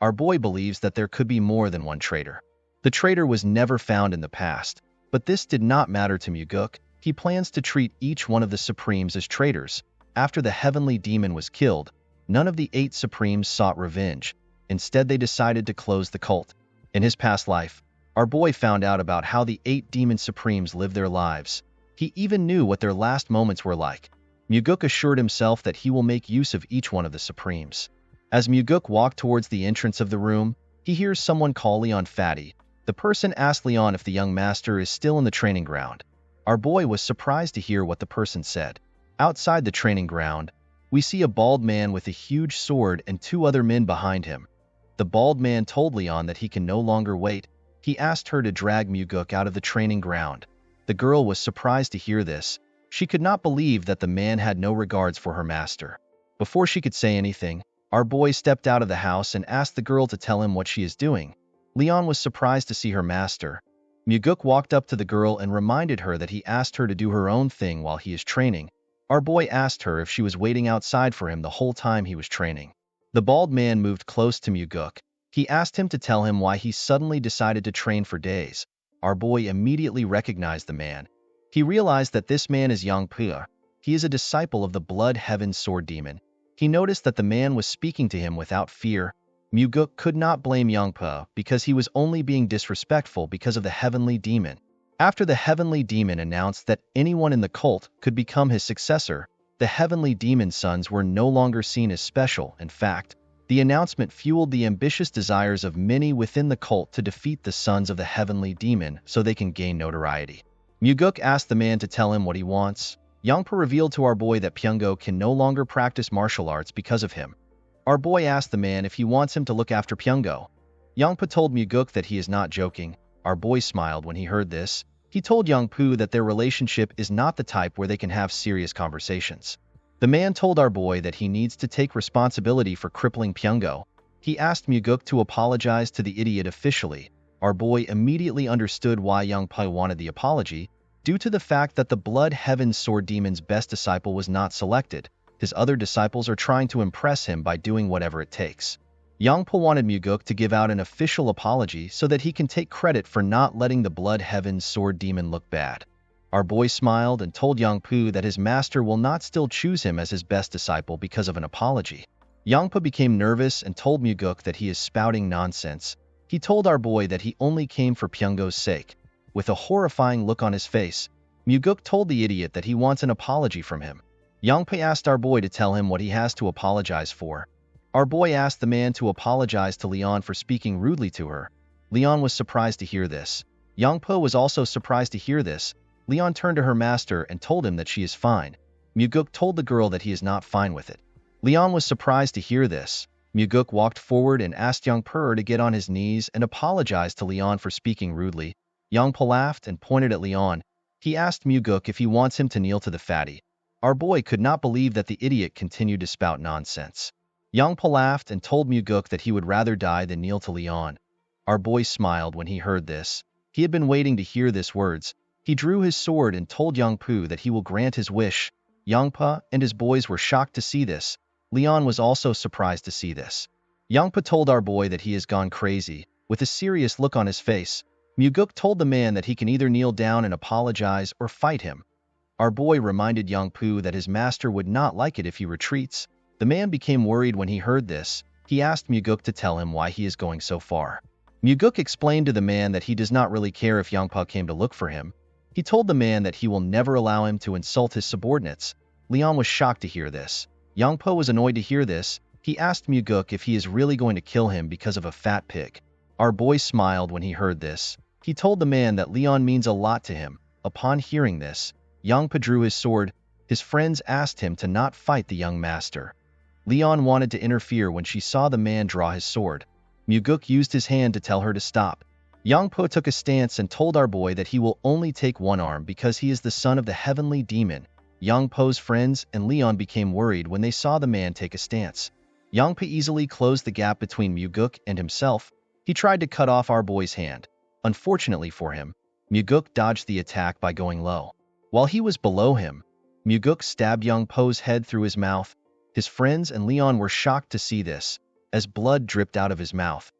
Our boy believes that there could be more than one traitor. The traitor was never found in the past, but this did not matter to Muguk. He plans to treat each one of the Supremes as traitors. After the Heavenly Demon was killed, none of the 8 Supremes sought revenge. Instead, they decided to close the cult. In his past life, our boy found out about how the 8 Demon Supremes lived their lives. He even knew what their last moments were like. Muguk assured himself that he will make use of each one of the Supremes. As Muguk walked towards the entrance of the room, he hears someone call Leon fatty. The person asked Leon if the young master is still in the training ground. Our boy was surprised to hear what the person said. Outside the training ground, we see a bald man with a huge sword and 2 other men behind him. The bald man told Leon that he can no longer wait. He asked her to drag Muguk out of the training ground. The girl was surprised to hear this. She could not believe that the man had no regards for her master. Before she could say anything, our boy stepped out of the house and asked the girl to tell him what she is doing. Leon was surprised to see her master. Muguk walked up to the girl and reminded her that he asked her to do her own thing while he is training. Our boy asked her if she was waiting outside for him the whole time he was training. The bald man moved close to Muguk. He asked him to tell him why he suddenly decided to train for days. Our boy immediately recognized the man. He realized that this man is Yang Pua. He is a disciple of the Blood Heaven Sword Demon. He noticed that the man was speaking to him without fear. Muguk could not blame Yang Pua because he was only being disrespectful because of the Heavenly Demon. After the Heavenly Demon announced that anyone in the cult could become his successor, the Heavenly Demon's sons were no longer seen as special. In fact, the announcement fueled the ambitious desires of many within the cult to defeat the sons of the Heavenly Demon so they can gain notoriety. Muguk asked the man to tell him what he wants. Yangpa revealed to our boy that Pyungo can no longer practice martial arts because of him. Our boy asked the man if he wants him to look after Pyungo. Yangpa told Muguk that he is not joking. Our boy smiled when he heard this. He told Yangpu that their relationship is not the type where they can have serious conversations. The man told our boy that he needs to take responsibility for crippling Pyungo. He asked Muguk to apologize to the idiot officially. Our boy immediately understood why Yangpu wanted the apology, due to the fact that the Blood Heaven Sword Demon's best disciple was not selected. His other disciples are trying to impress him by doing whatever it takes. Yangpa wanted Muguk to give out an official apology so that he can take credit for not letting the Blood Heaven Sword Demon look bad. Our boy smiled and told Yangpu that his master will not still choose him as his best disciple because of an apology. Yangpa became nervous and told Muguk that he is spouting nonsense. He told our boy that he only came for Pyungo's sake. With a horrifying look on his face, Muguk told the idiot that he wants an apology from him. Yangpa asked our boy to tell him what he has to apologize for. Our boy asked the man to apologize to Leon for speaking rudely to her. Leon was surprised to hear this. Yangpa was also surprised to hear this. Leon turned to her master and told him that she is fine. Muguk told the girl that he is not fine with it. Leon was surprised to hear this. Muguk walked forward and asked Yangpa to get on his knees and apologize to Leon for speaking rudely. Yangpa laughed and pointed at Leon. He asked Muguk if he wants him to kneel to the fatty. Our boy could not believe that the idiot continued to spout nonsense. Yangpa laughed and told Muguk that he would rather die than kneel to Leon. Our boy smiled when he heard this. He had been waiting to hear these words. He drew his sword and told Yangpu that he will grant his wish. Yangpa and his boys were shocked to see this. Leon was also surprised to see this. Yangpa told our boy that he has gone crazy. With a serious look on his face, Muguk told the man that he can either kneel down and apologize or fight him. Our boy reminded Yangpu that his master would not like it if he retreats. The man became worried when he heard this. He asked Muguk to tell him why he is going so far. Muguk explained to the man that he does not really care if Yangpa came to look for him. He told the man that he will never allow him to insult his subordinates. Leon was shocked to hear this. Yangpa was annoyed to hear this. He asked Muguk if he is really going to kill him because of a fat pig. Our boy smiled when he heard this. He told the man that Leon means a lot to him. Upon hearing this, Yangpa drew his sword. His friends asked him to not fight the young master. Leon wanted to interfere when she saw the man draw his sword. Muguk used his hand to tell her to stop. Yangpo took a stance and told our boy that he will only take one arm because he is the son of the Heavenly Demon. Yangpo's friends and Leon became worried when they saw the man take a stance. Yangpo easily closed the gap between Muguk and himself. He tried to cut off our boy's hand. Unfortunately for him, Muguk dodged the attack by going low. While he was below him, Muguk stabbed Yangpo's head through his mouth. His friends and Leon were shocked to see this, as blood dripped out of his mouth.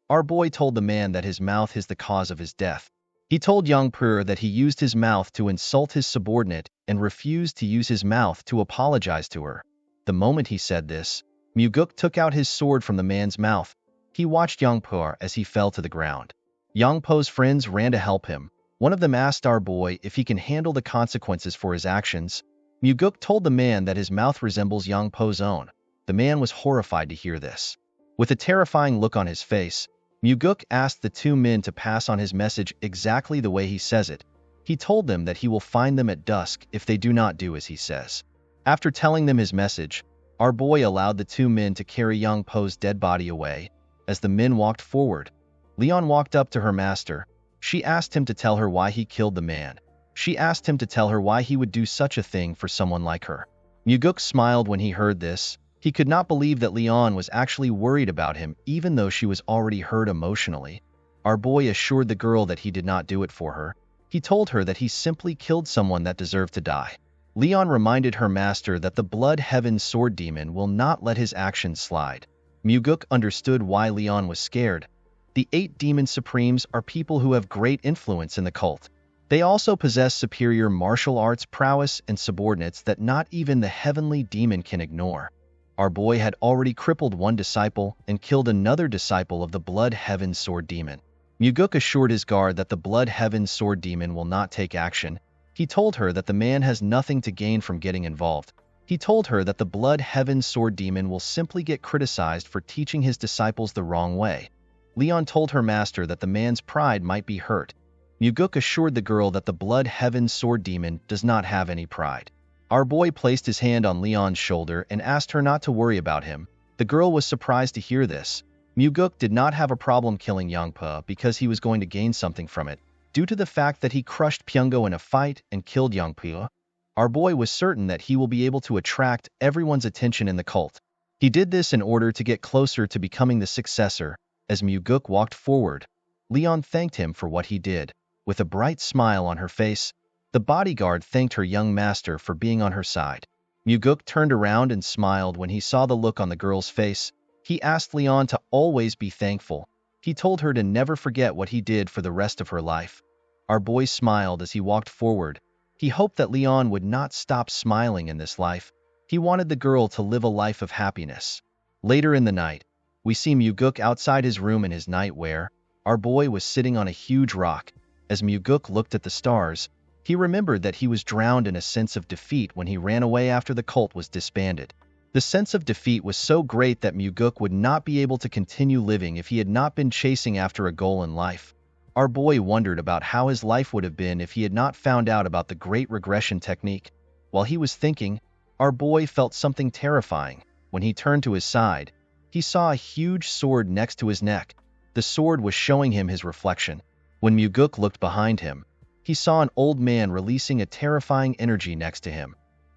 Our boy told the man that his mouth is the cause of his death. He told Yangpu that he used his mouth to insult his subordinate and refused to use his mouth to apologize to her. The moment he said this, Muguk took out his sword from the man's mouth. He watched Yangpu as he fell to the ground. Yangpo's friends ran to help him. One of them asked our boy if he can handle the consequences for his actions. Muguk told the man that his mouth resembles Yangpo's own. The man was horrified to hear this. With a terrifying look on his face, Muguk asked the two men to pass on his message exactly the way he says it. He told them that he will find them at dusk if they do not do as he says. After telling them his message, our boy allowed the two men to carry Yangpo's dead body away. As the men walked forward, Leon walked up to her master. She asked him to tell her why he killed the man. She asked him to tell her why he would do such a thing for someone like her. Muguk smiled when he heard this. He could not believe that Leon was actually worried about him even though she was already hurt emotionally. Our boy assured the girl that he did not do it for her. He told her that he simply killed someone that deserved to die. Leon reminded her master that the Blood Heaven Sword Demon will not let his actions slide. Muguk understood why Leon was scared. The 8 Demon Supremes are people who have great influence in the cult. They also possess superior martial arts prowess and subordinates that not even the Heavenly Demon can ignore. Our boy had already crippled one disciple and killed another disciple of the Blood Heaven Sword Demon. Muguk assured his guard that the Blood Heaven Sword Demon will not take action. He told her that the man has nothing to gain from getting involved. He told her that the Blood Heaven Sword Demon will simply get criticized for teaching his disciples the wrong way. Leon told her master that the man's pride might be hurt. Muguk assured the girl that the Blood Heaven Sword Demon does not have any pride. Our boy placed his hand on Leon's shoulder and asked her not to worry about him. The girl was surprised to hear this. Muguk did not have a problem killing Yangpa because he was going to gain something from it. Due to the fact that he crushed Pyungo in a fight and killed Yangpa, our boy was certain that he will be able to attract everyone's attention in the cult. He did this in order to get closer to becoming the successor. As Muguk walked forward, Leon thanked him for what he did. With a bright smile on her face, the bodyguard thanked her young master for being on her side. Muguk turned around and smiled when he saw the look on the girl's face. He asked Leon to always be thankful. He told her to never forget what he did for the rest of her life. Our boy smiled as he walked forward. He hoped that Leon would not stop smiling in this life. He wanted the girl to live a life of happiness. Later in the night, we see Muguk outside his room in his nightwear. Our boy was sitting on a huge rock. As Muguk looked at the stars, he remembered that he was drowned in a sense of defeat when he ran away after the cult was disbanded. The sense of defeat was so great that Muguk would not be able to continue living if he had not been chasing after a goal in life. Our boy wondered about how his life would have been if he had not found out about the Great Regression Technique. While he was thinking, our boy felt something terrifying. When he turned to his side, he saw a huge sword next to his neck. The sword was showing him his reflection. When Muguk looked behind him, he saw an old man releasing a terrifying energy next to him.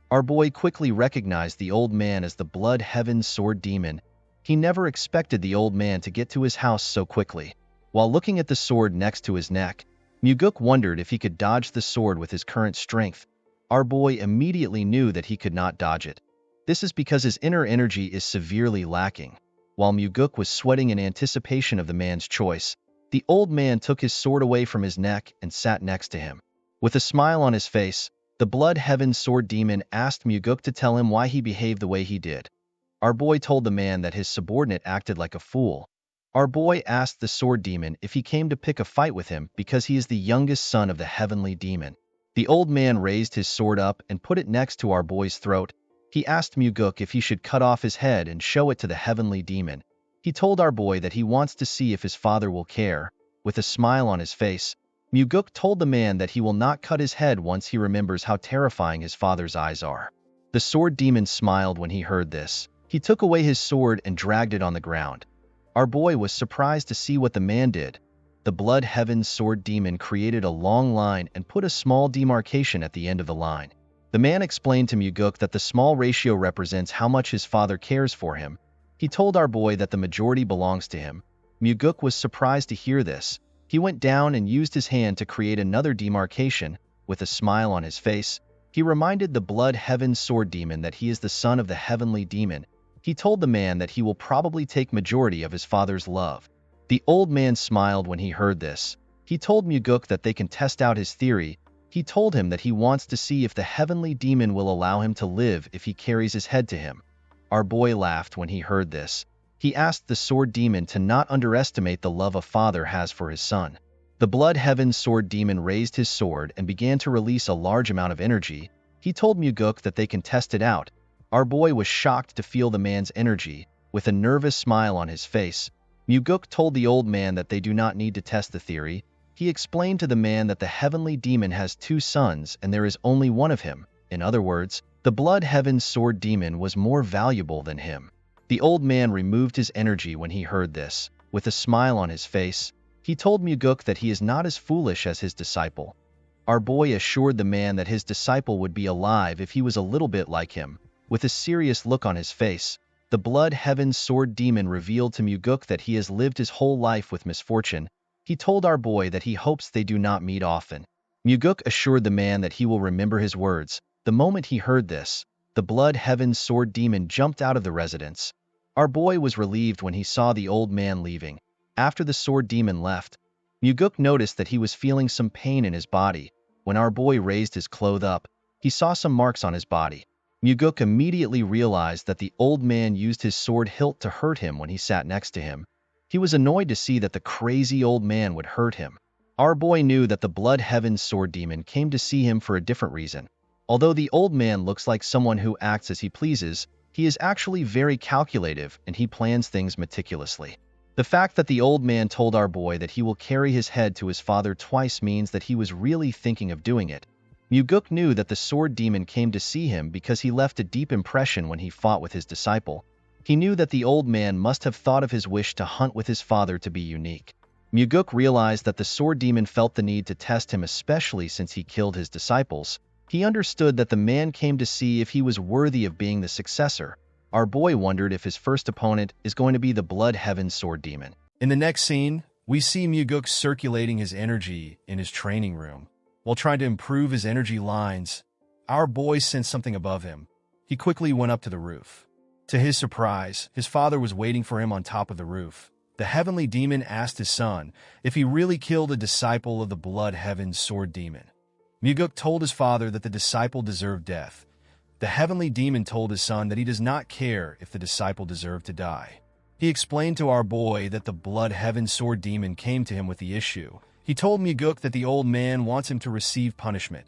Our boy quickly recognized the old man as the Blood Heaven Sword Demon. He never expected the old man to get to his house so quickly. While looking at the sword next to his neck, Muguk wondered if he could dodge the sword with his current strength. Our boy immediately knew that he could not dodge it. This is because his inner energy is severely lacking. While Muguk was sweating in anticipation of the man's choice, the old man took his sword away from his neck and sat next to him. With a smile on his face, the Blood Heaven Sword Demon asked Muguk to tell him why he behaved the way he did. Our boy told the man that his subordinate acted like a fool. Our boy asked the Sword Demon if he came to pick a fight with him because he is the youngest son of the Heavenly Demon. The old man raised his sword up and put it next to our boy's throat. He asked Muguk if he should cut off his head and show it to the Heavenly Demon. He told our boy that he wants to see if his father will care. With a smile on his face, Muguk told the man that he will not cut his head once he remembers how terrifying his father's eyes are. The Sword Demon smiled when he heard this. He took away his sword and dragged it on the ground. Our boy was surprised to see what the man did. The Blood Heaven Sword Demon created a long line and put a small demarcation at the end of the line. The man explained to Muguk that the small ratio represents how much his father cares for him. He told our boy that the majority belongs to him. Muguk was surprised to hear this. He went down and used his hand to create another demarcation. With a smile on his face, he reminded the Blood Heaven Sword Demon that he is the son of the Heavenly Demon. He told the man that he will probably take majority of his father's love. The old man smiled when he heard this. He told Muguk that they can test out his theory. He told him that he wants to see if the Heavenly Demon will allow him to live if he carries his head to him. Our boy laughed when he heard this. He asked the Sword Demon to not underestimate the love a father has for his son. The Blood Heaven Sword Demon raised his sword and began to release a large amount of energy. He told Muguk that they can test it out. Our boy was shocked to feel the man's energy. With a nervous smile on his face, Muguk told the old man that they do not need to test the theory. He explained to the man that the Heavenly Demon has 2 sons and there is only one of him. In other words, the Blood Heaven Sword Demon was more valuable than him. The old man removed his energy when he heard this. With a smile on his face, he told Muguk that he is not as foolish as his disciple. Our boy assured the man that his disciple would be alive if he was a little bit like him. With a serious look on his face, the Blood Heaven Sword Demon revealed to Muguk that he has lived his whole life with misfortune. He told our boy that he hopes they do not meet often. Muguk assured the man that he will remember his words. The moment he heard this, the Blood Heaven Sword Demon jumped out of the residence. Our boy was relieved when he saw the old man leaving. After the Sword Demon left, Muguk noticed that he was feeling some pain in his body. When our boy raised his clothes up, he saw some marks on his body. Muguk immediately realized that the old man used his sword hilt to hurt him when he sat next to him. He was annoyed to see that the crazy old man would hurt him. Our boy knew that the Blood Heaven Sword Demon came to see him for a different reason. Although the old man looks like someone who acts as he pleases, he is actually very calculative and he plans things meticulously. The fact that the old man told our boy that he will carry his head to his father twice means that he was really thinking of doing it. Muguk knew that the Sword Demon came to see him because he left a deep impression when he fought with his disciple. He knew that the old man must have thought of his wish to hunt with his father to be unique. Muguk realized that the Sword Demon felt the need to test him, especially since he killed his disciples. He understood that the man came to see if he was worthy of being the successor. Our boy wondered if his first opponent is going to be the Blood Heaven Sword Demon. In the next scene, we see Muguk circulating his energy in his training room. While trying to improve his energy lines, our boy sensed something above him. He quickly went up to the roof. To his surprise, his father was waiting for him on top of the roof. The heavenly demon asked his son if he really killed a disciple of the Blood Heaven Sword Demon. Muguk told his father that the disciple deserved death. The heavenly demon told his son that he does not care if the disciple deserved to die. He explained to our boy that the Blood Heaven Sword Demon came to him with the issue. He told Muguk that the old man wants him to receive punishment.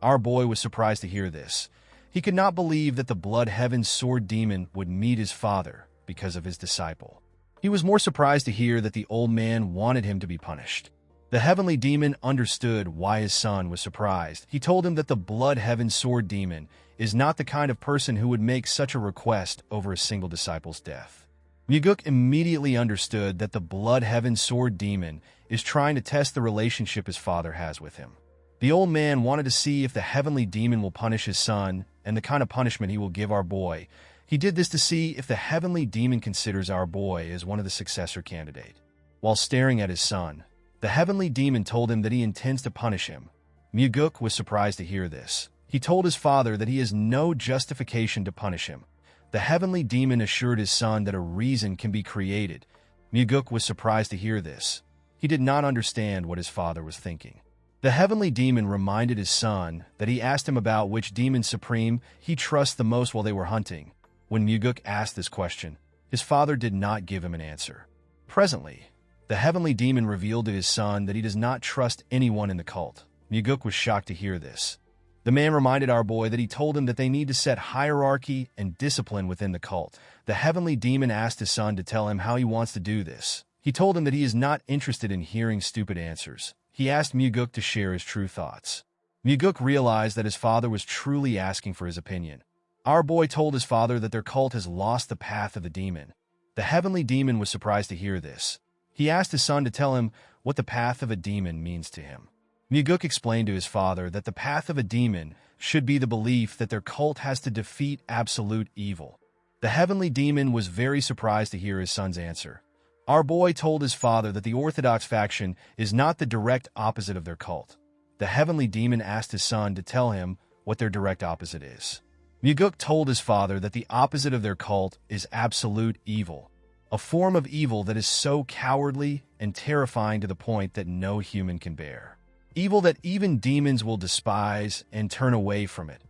Our boy was surprised to hear this. He could not believe that the Blood Heaven Sword Demon would meet his father because of his disciple. He was more surprised to hear that the old man wanted him to be punished. The heavenly demon understood why his son was surprised. He told him that the Blood Heaven Sword Demon is not the kind of person who would make such a request over a single disciple's death. Muguk immediately understood that the Blood Heaven Sword Demon is trying to test the relationship his father has with him. The old man wanted to see if the heavenly demon will punish his son and the kind of punishment he will give our boy. He did this to see if the heavenly demon considers our boy as one of the successor candidate. While staring at his son, the heavenly demon told him that he intends to punish him. Muguk was surprised to hear this. He told his father that he has no justification to punish him. The heavenly demon assured his son that a reason can be created. Muguk was surprised to hear this. He did not understand what his father was thinking. The heavenly demon reminded his son that he asked him about which demon supreme he trusts the most while they were hunting. When Muguk asked this question, his father did not give him an answer. Presently, the heavenly demon revealed to his son that he does not trust anyone in the cult. Muguk was shocked to hear this. The man reminded our boy that he told him that they need to set hierarchy and discipline within the cult. The heavenly demon asked his son to tell him how he wants to do this. He told him that he is not interested in hearing stupid answers. He asked Muguk to share his true thoughts. Muguk realized that his father was truly asking for his opinion. Our boy told his father that their cult has lost the path of the demon. The heavenly demon was surprised to hear this. He asked his son to tell him what the path of a demon means to him. Muguk explained to his father that the path of a demon should be the belief that their cult has to defeat absolute evil. The heavenly demon was very surprised to hear his son's answer. Our boy told his father that the Orthodox faction is not the direct opposite of their cult. The heavenly demon asked his son to tell him what their direct opposite is. Muguk told his father that the opposite of their cult is absolute evil, a form of evil that is so cowardly and terrifying to the point that no human can bear. Evil that even demons will despise and turn away from it.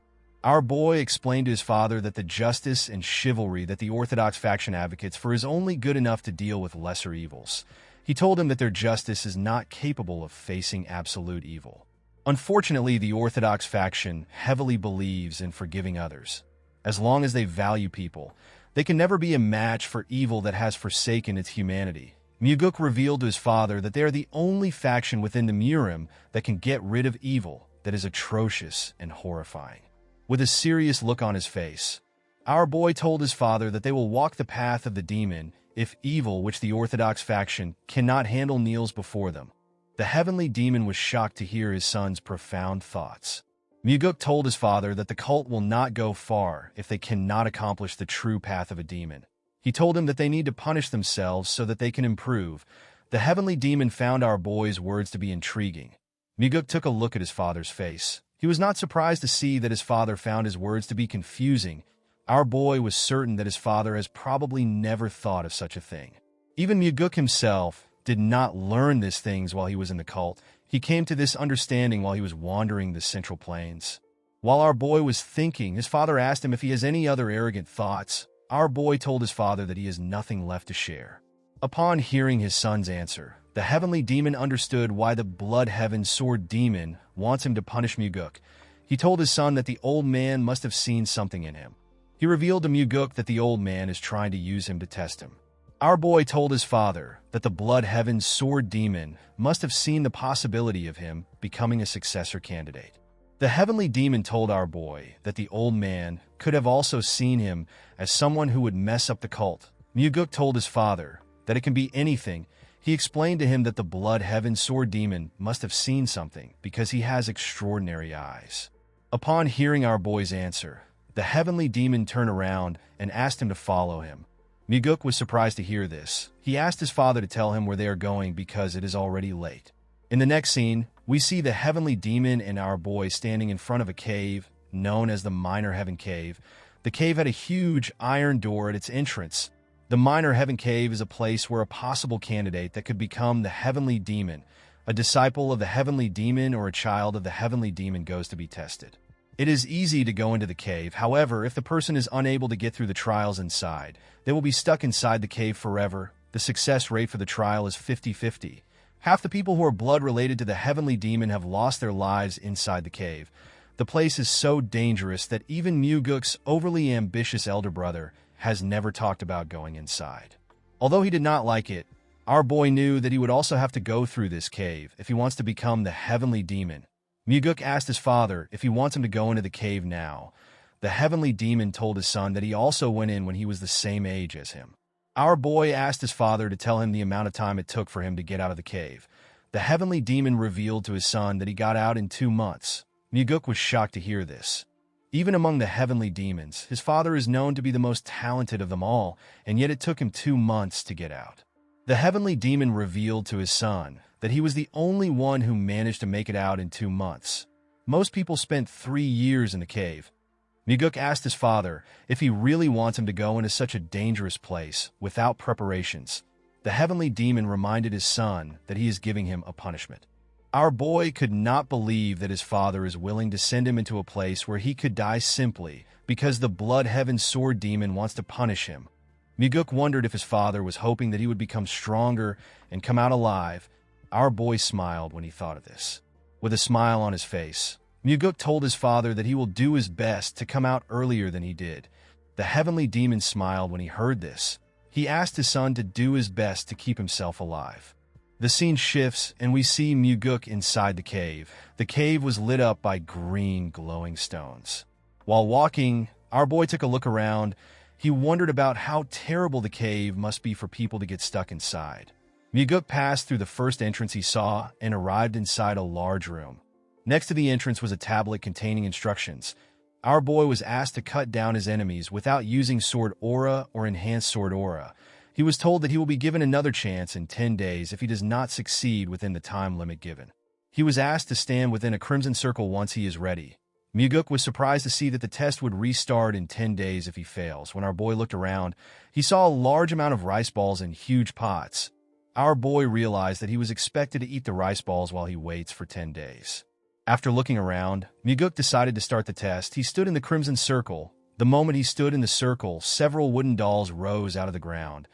Our boy explained to his father that the justice and chivalry that the Orthodox faction advocates for is only good enough to deal with lesser evils. He told him that their justice is not capable of facing absolute evil. Unfortunately, the Orthodox faction heavily believes in forgiving others. As long as they value people, they can never be a match for evil that has forsaken its humanity. Muguk revealed to his father that they are the only faction within the Murim that can get rid of evil that is atrocious and horrifying. With a serious look on his face, our boy told his father that they will walk the path of the demon if evil which the Orthodox faction cannot handle kneels before them. The heavenly demon was shocked to hear his son's profound thoughts. Muguk told his father that the cult will not go far if they cannot accomplish the true path of a demon. He told him that they need to punish themselves so that they can improve. The heavenly demon found our boy's words to be intriguing. Muguk took a look at his father's face. He was not surprised to see that his father found his words to be confusing. Our boy was certain that his father has probably never thought of such a thing. Even Muguk himself did not learn these things while he was in the cult. He came to this understanding while he was wandering the Central Plains. While our boy was thinking, his father asked him if he has any other arrogant thoughts. Our boy told his father that he has nothing left to share. Upon hearing his son's answer, the heavenly demon understood why the blood heaven sword demon wants him to punish Muguk. He told his son that the old man must have seen something in him. He revealed to Muguk that the old man is trying to use him to test him. Our boy told his father that the blood heaven sword demon must have seen the possibility of him becoming a successor candidate. The heavenly demon told our boy that the old man could have also seen him as someone who would mess up the cult. Muguk told his father that it can be anything. He explained to him that the blood heaven sword demon must have seen something because he has extraordinary eyes. Upon hearing our boy's answer, the heavenly demon turned around and asked him to follow him. Muguk was surprised to hear this. He asked his father to tell him where they are going because it is already late. In the next scene, we see the heavenly demon and our boy standing in front of a cave known as the Minor Heaven Cave. The cave had a huge iron door at its entrance. The Minor Heaven Cave is a place where a possible candidate that could become the heavenly demon, a disciple of the heavenly demon or a child of the heavenly demon, goes to be tested. It is easy to go into the cave. However, if the person is unable to get through the trials inside, they will be stuck inside the cave forever. The success rate for the trial is 50-50. Half the people who are blood related to the heavenly demon have lost their lives inside the cave. The place is so dangerous that even Muguk's overly ambitious elder brother has never talked about going inside. Although he did not like it, our boy knew that he would also have to go through this cave if he wants to become the heavenly demon. Muguk asked his father if he wants him to go into the cave now. The heavenly demon told his son that he also went in when he was the same age as him. Our boy asked his father to tell him the amount of time it took for him to get out of the cave. The heavenly demon revealed to his son that he got out in 2 months. Muguk was shocked to hear this. Even among the heavenly demons, his father is known to be the most talented of them all, and yet it took him 2 months to get out. The heavenly demon revealed to his son that he was the only one who managed to make it out in 2 months. Most people spent 3 years in the cave. Muguk asked his father if he really wants him to go into such a dangerous place without preparations. The heavenly demon reminded his son that he is giving him a punishment. Our boy could not believe that his father is willing to send him into a place where he could die simply because the blood heaven sword demon wants to punish him. Muguk wondered if his father was hoping that he would become stronger and come out alive. Our boy smiled when he thought of this. With a smile on his face, Muguk told his father that he will do his best to come out earlier than he did. The heavenly demon smiled when he heard this. He asked his son to do his best to keep himself alive. The scene shifts, and we see Muguk inside the cave. The cave was lit up by green, glowing stones. While walking, our boy took a look around. He wondered about how terrible the cave must be for people to get stuck inside. Muguk passed through the first entrance he saw and arrived inside a large room. Next to the entrance was a tablet containing instructions. Our boy was asked to cut down his enemies without using sword aura or enhanced sword aura. He was told that he will be given another chance in 10 days if he does not succeed within the time limit given. He was asked to stand within a crimson circle once he is ready. Muguk was surprised to see that the test would restart in 10 days if he fails. When our boy looked around, he saw a large amount of rice balls in huge pots. Our boy realized that he was expected to eat the rice balls while he waits for 10 days. After looking around, Muguk decided to start the test. He stood in the crimson circle. The moment he stood in the circle, several wooden dolls rose out of the ground.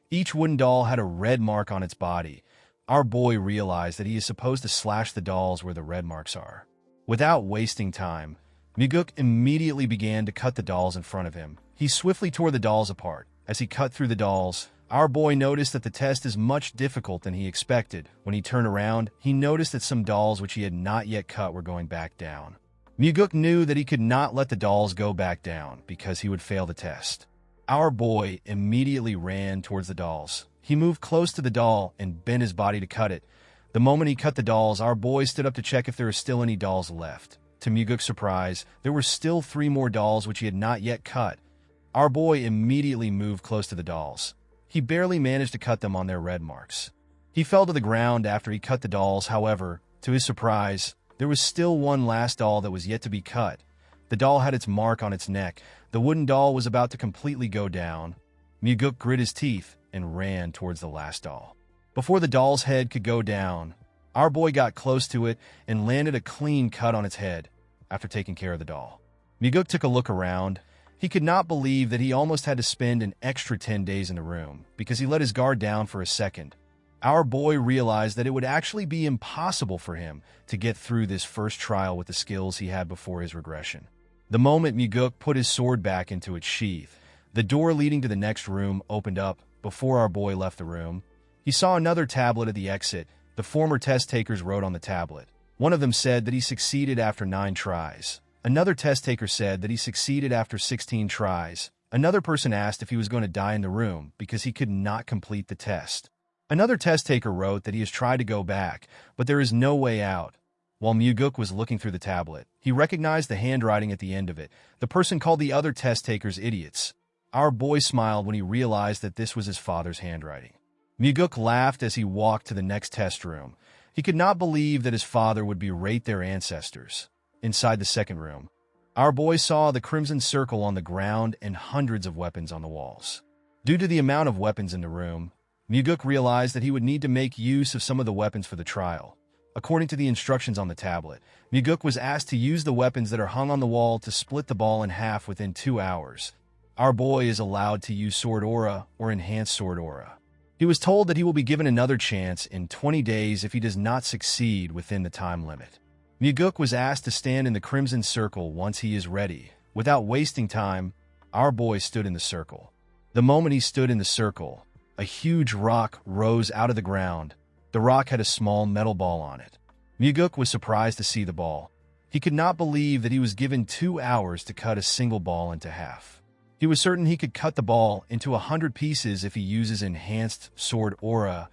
Each wooden doll had a red mark on its body. Our boy realized that he is supposed to slash the dolls where the red marks are. Without wasting time, Muguk immediately began to cut the dolls in front of him. He swiftly tore the dolls apart. As he cut through the dolls, our boy noticed that the test is much difficult than he expected. When he turned around, he noticed that some dolls which he had not yet cut were going back down. Muguk knew that he could not let the dolls go back down because he would fail the test. Our boy immediately ran towards the dolls. He moved close to the doll and bent his body to cut it. The moment he cut the dolls, our boy stood up to check if there were still any dolls left. To Muguk's surprise, there were still 3 more dolls which he had not yet cut. Our boy immediately moved close to the dolls. He barely managed to cut them on their red marks. He fell to the ground after he cut the dolls. However, to his surprise, there was still one last doll that was yet to be cut. The doll had its mark on its neck. The wooden doll was about to completely go down. Muguk grit his teeth and ran towards the last doll. Before the doll's head could go down, our boy got close to it and landed a clean cut on its head after taking care of the doll. Muguk took a look around. He could not believe that he almost had to spend an extra 10 days in the room because he let his guard down for a second. Our boy realized that it would actually be impossible for him to get through this first trial with the skills he had before his regression. The moment Muguk put his sword back into its sheath, the door leading to the next room opened up. Before our boy left the room, he saw another tablet at the exit. The former test takers wrote on the tablet. One of them said that he succeeded after 9 tries. Another test taker said that he succeeded after 16 tries. Another person asked if he was going to die in the room because he could not complete the test. Another test taker wrote that he has tried to go back, but there is no way out. While Muguk was looking through the tablet, he recognized the handwriting at the end of it. The person called the other test takers idiots. Our boy smiled when he realized that this was his father's handwriting. Muguk laughed as he walked to the next test room. He could not believe that his father would berate their ancestors. Inside the second room, our boy saw the crimson circle on the ground and hundreds of weapons on the walls. Due to the amount of weapons in the room, Muguk realized that he would need to make use of some of the weapons for the trial. According to the instructions on the tablet, Muguk was asked to use the weapons that are hung on the wall to split the ball in half within 2 hours. Our boy is allowed to use Sword Aura or Enhanced Sword Aura. He was told that he will be given another chance in 20 days if he does not succeed within the time limit. Muguk was asked to stand in the Crimson Circle once he is ready. Without wasting time, our boy stood in the circle. The moment he stood in the circle, a huge rock rose out of the ground. The rock had a small metal ball on it. Muguk was surprised to see the ball. He could not believe that he was given 2 hours to cut a single ball into half. He was certain he could cut the ball into 100 pieces if he uses Enhanced Sword Aura.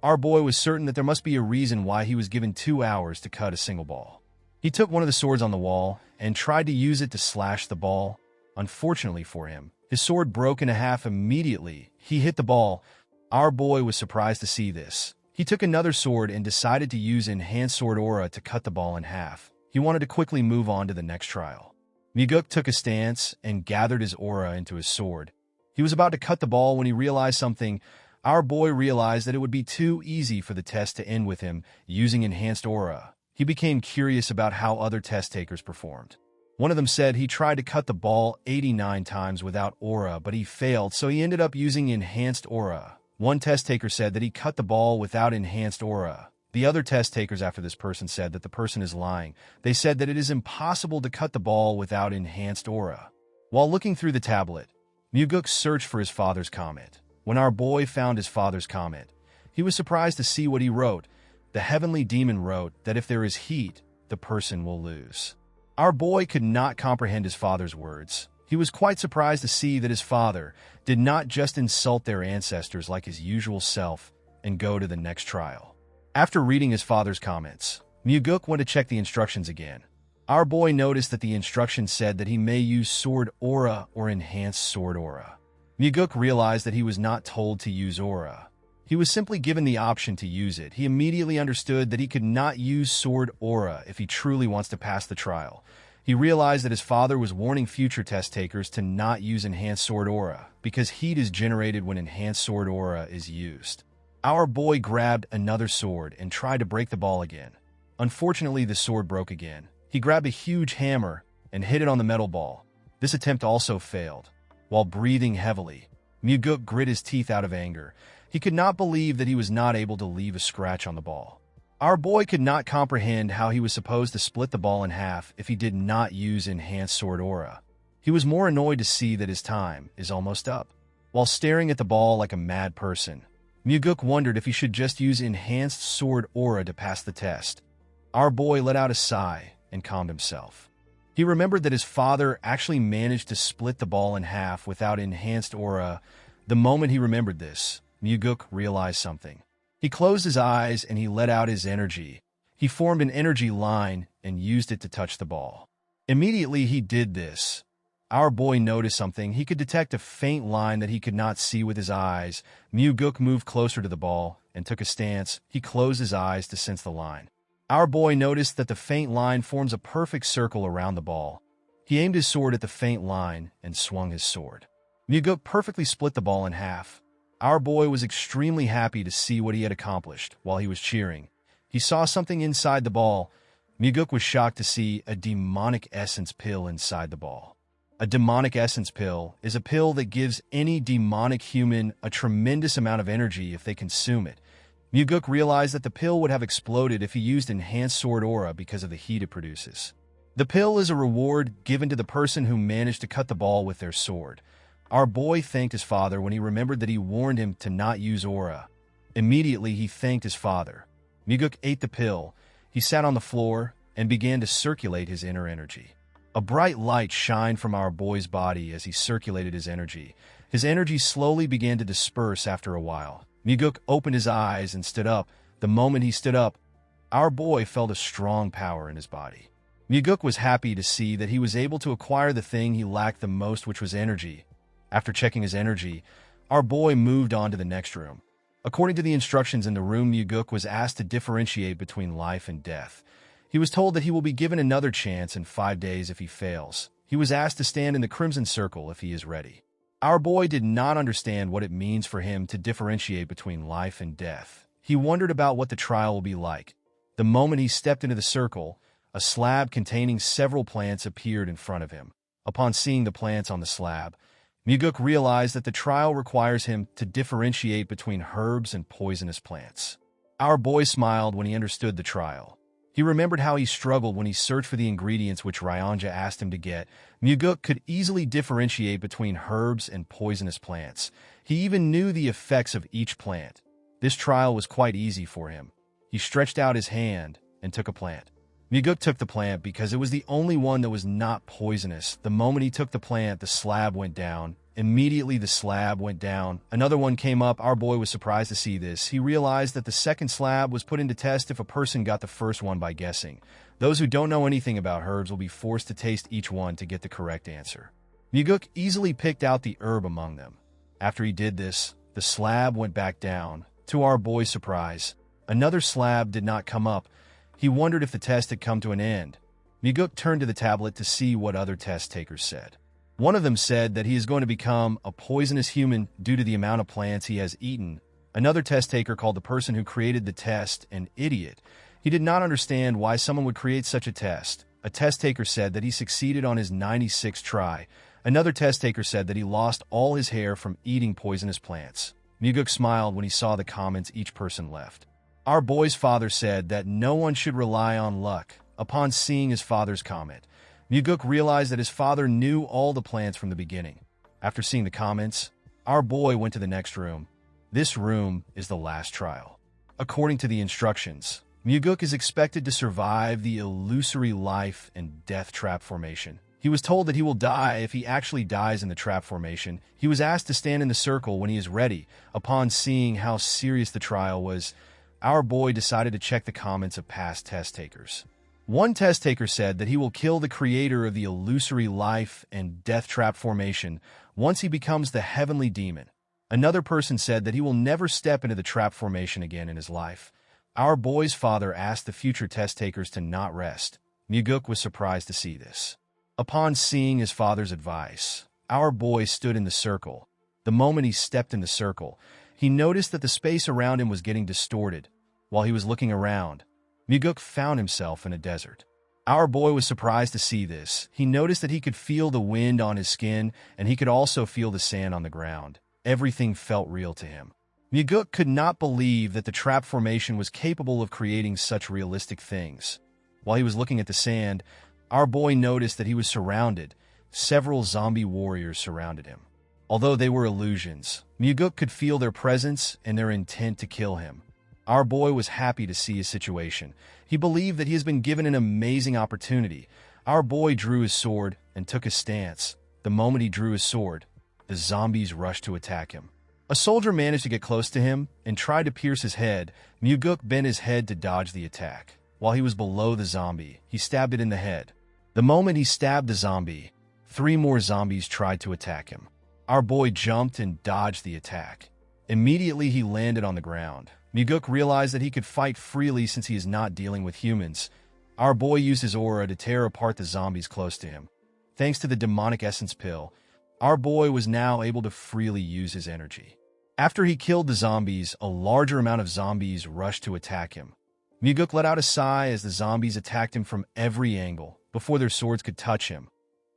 Our boy was certain that there must be a reason why he was given 2 hours to cut a single ball. He took one of the swords on the wall and tried to use it to slash the ball. Unfortunately for him, his sword broke in half immediately. He hit the ball. Our boy was surprised to see this. He took another sword and decided to use Enhanced Sword Aura to cut the ball in half. He wanted to quickly move on to the next trial. Muguk took a stance and gathered his aura into his sword. He was about to cut the ball when he realized something. Our boy realized that it would be too easy for the test to end with him using Enhanced Aura. He became curious about how other test takers performed. One of them said he tried to cut the ball 89 times without aura, but he failed, so he ended up using Enhanced Aura. One test taker said that he cut the ball without Enhanced Aura. The other test takers after this person said that the person is lying. They said that it is impossible to cut the ball without Enhanced Aura. While looking through the tablet, Muguk searched for his father's comment. When our boy found his father's comment, he was surprised to see what he wrote. The heavenly demon wrote that if there is heat, the person will lose. Our boy could not comprehend his father's words. He was quite surprised to see that his father did not just insult their ancestors like his usual self and go to the next trial. After reading his father's comments, Muguk went to check the instructions again. Our boy noticed that the instructions said that he may use Sword Aura or Enhanced Sword Aura. Muguk realized that he was not told to use Aura. He was simply given the option to use it. He immediately understood that he could not use Sword Aura if he truly wants to pass the trial. He realized that his father was warning future test takers to not use Enhanced Sword Aura because heat is generated when Enhanced Sword Aura is used. Our boy grabbed another sword and tried to break the ball again. Unfortunately, the sword broke again. He grabbed a huge hammer and hit it on the metal ball. This attempt also failed. While breathing heavily, Muguk grit his teeth out of anger. He could not believe that he was not able to leave a scratch on the ball. Our boy could not comprehend how he was supposed to split the ball in half if he did not use Enhanced Sword Aura. He was more annoyed to see that his time is almost up. While staring at the ball like a mad person, Muguk wondered if he should just use Enhanced Sword Aura to pass the test. Our boy let out a sigh and calmed himself. He remembered that his father actually managed to split the ball in half without Enhanced Aura. The moment he remembered this, Muguk realized something. He closed his eyes and he let out his energy. He formed an energy line and used it to touch the ball. Immediately he did this. Our boy noticed something. He could detect a faint line that he could not see with his eyes. Muguk moved closer to the ball and took a stance. He closed his eyes to sense the line. Our boy noticed that the faint line forms a perfect circle around the ball. He aimed his sword at the faint line and swung his sword. Muguk perfectly split the ball in half. Our boy was extremely happy to see what he had accomplished while he was cheering. He saw something inside the ball. Muguk was shocked to see a demonic essence pill inside the ball. A demonic essence pill is a pill that gives any demonic human a tremendous amount of energy if they consume it. Muguk realized that the pill would have exploded if he used enhanced sword aura because of the heat it produces. The pill is a reward given to the person who managed to cut the ball with their sword. Our boy thanked his father when he remembered that he warned him to not use aura. Immediately, he thanked his father. Muguk ate the pill. He sat on the floor and began to circulate his inner energy. A bright light shined from our boy's body as he circulated his energy. His energy slowly began to disperse after a while. Muguk opened his eyes and stood up. The moment he stood up, our boy felt a strong power in his body. Muguk was happy to see that he was able to acquire the thing he lacked the most, which was energy. After checking his energy, our boy moved on to the next room. According to the instructions in the room, Muguk was asked to differentiate between life and death. He was told that he will be given another chance in 5 days if he fails. He was asked to stand in the Crimson Circle if he is ready. Our boy did not understand what it means for him to differentiate between life and death. He wondered about what the trial will be like. The moment he stepped into the circle, a slab containing several plants appeared in front of him. Upon seeing the plants on the slab, Muguk realized that the trial requires him to differentiate between herbs and poisonous plants. Our boy smiled when he understood the trial. He remembered how he struggled when he searched for the ingredients which Ryanja asked him to get. Muguk could easily differentiate between herbs and poisonous plants. He even knew the effects of each plant. This trial was quite easy for him. He stretched out his hand and took a plant. Muguk took the plant because it was the only one that was not poisonous. The moment he took the plant, the slab went down. Immediately, the slab went down. Another one came up. Our boy was surprised to see this. He realized that the second slab was put into test if a person got the first one by guessing. Those who don't know anything about herbs will be forced to taste each one to get the correct answer. Muguk easily picked out the herb among them. After he did this, the slab went back down. To our boy's surprise, another slab did not come up. He wondered if the test had come to an end. Muguk turned to the tablet to see what other test takers said. One of them said that he is going to become a poisonous human due to the amount of plants he has eaten. Another test taker called the person who created the test an idiot. He did not understand why someone would create such a test. A test taker said that he succeeded on his 96th try. Another test taker said that he lost all his hair from eating poisonous plants. Muguk smiled when he saw the comments each person left. Our boy's father said that no one should rely on luck. Upon seeing his father's comment, Muguk realized that his father knew all the plans from the beginning. After seeing the comments, our boy went to the next room. This room is the last trial. According to the instructions, Muguk is expected to survive the illusory life and death trap formation. He was told that he will die if he actually dies in the trap formation. He was asked to stand in the circle when he is ready. Upon seeing how serious the trial was, our boy decided to check the comments of past test takers. One test taker said that he will kill the creator of the illusory life and death trap formation once he becomes the heavenly demon. Another person said that he will never step into the trap formation again in his life. Our boy's father asked the future test takers to not rest. Muguk was surprised to see this. Upon seeing his father's advice, our boy stood in the circle. The moment he stepped in the circle, he noticed that the space around him was getting distorted. While he was looking around, Muguk found himself in a desert. Our boy was surprised to see this. He noticed that he could feel the wind on his skin, and he could also feel the sand on the ground. Everything felt real to him. Muguk could not believe that the trap formation was capable of creating such realistic things. While he was looking at the sand, our boy noticed that he was surrounded. Several zombie warriors surrounded him. Although they were illusions, Muguk could feel their presence and their intent to kill him. Our boy was happy to see his situation. He believed that he has been given an amazing opportunity. Our boy drew his sword and took a stance. The moment he drew his sword, the zombies rushed to attack him. A soldier managed to get close to him and tried to pierce his head. Muguk bent his head to dodge the attack. While he was below the zombie, he stabbed it in the head. The moment he stabbed the zombie, 3 more zombies tried to attack him. Our boy jumped and dodged the attack. Immediately, he landed on the ground. Muguk realized that he could fight freely since he is not dealing with humans. Our boy used his aura to tear apart the zombies close to him. Thanks to the demonic essence pill, our boy was now able to freely use his energy. After he killed the zombies, a larger amount of zombies rushed to attack him. Muguk let out a sigh as the zombies attacked him from every angle before their swords could touch him.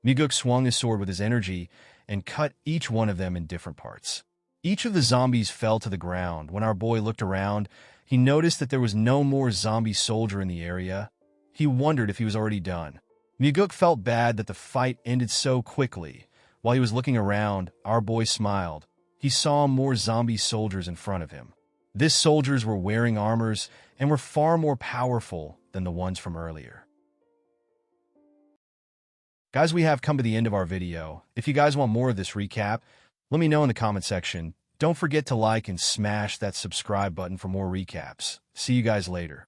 Muguk swung his sword with his energy and cut each one of them in different parts. Each of the zombies fell to the ground. When our boy looked around, he noticed that there was no more zombie soldier in the area. He wondered if he was already done. Muguk felt bad that the fight ended so quickly. While he was looking around, our boy smiled. He saw more zombie soldiers in front of him. These soldiers were wearing armors and were far more powerful than the ones from earlier. Guys, we have come to the end of our video. If you guys want more of this recap, let me know in the comment section. Don't forget to like and smash that subscribe button for more recaps. See you guys later.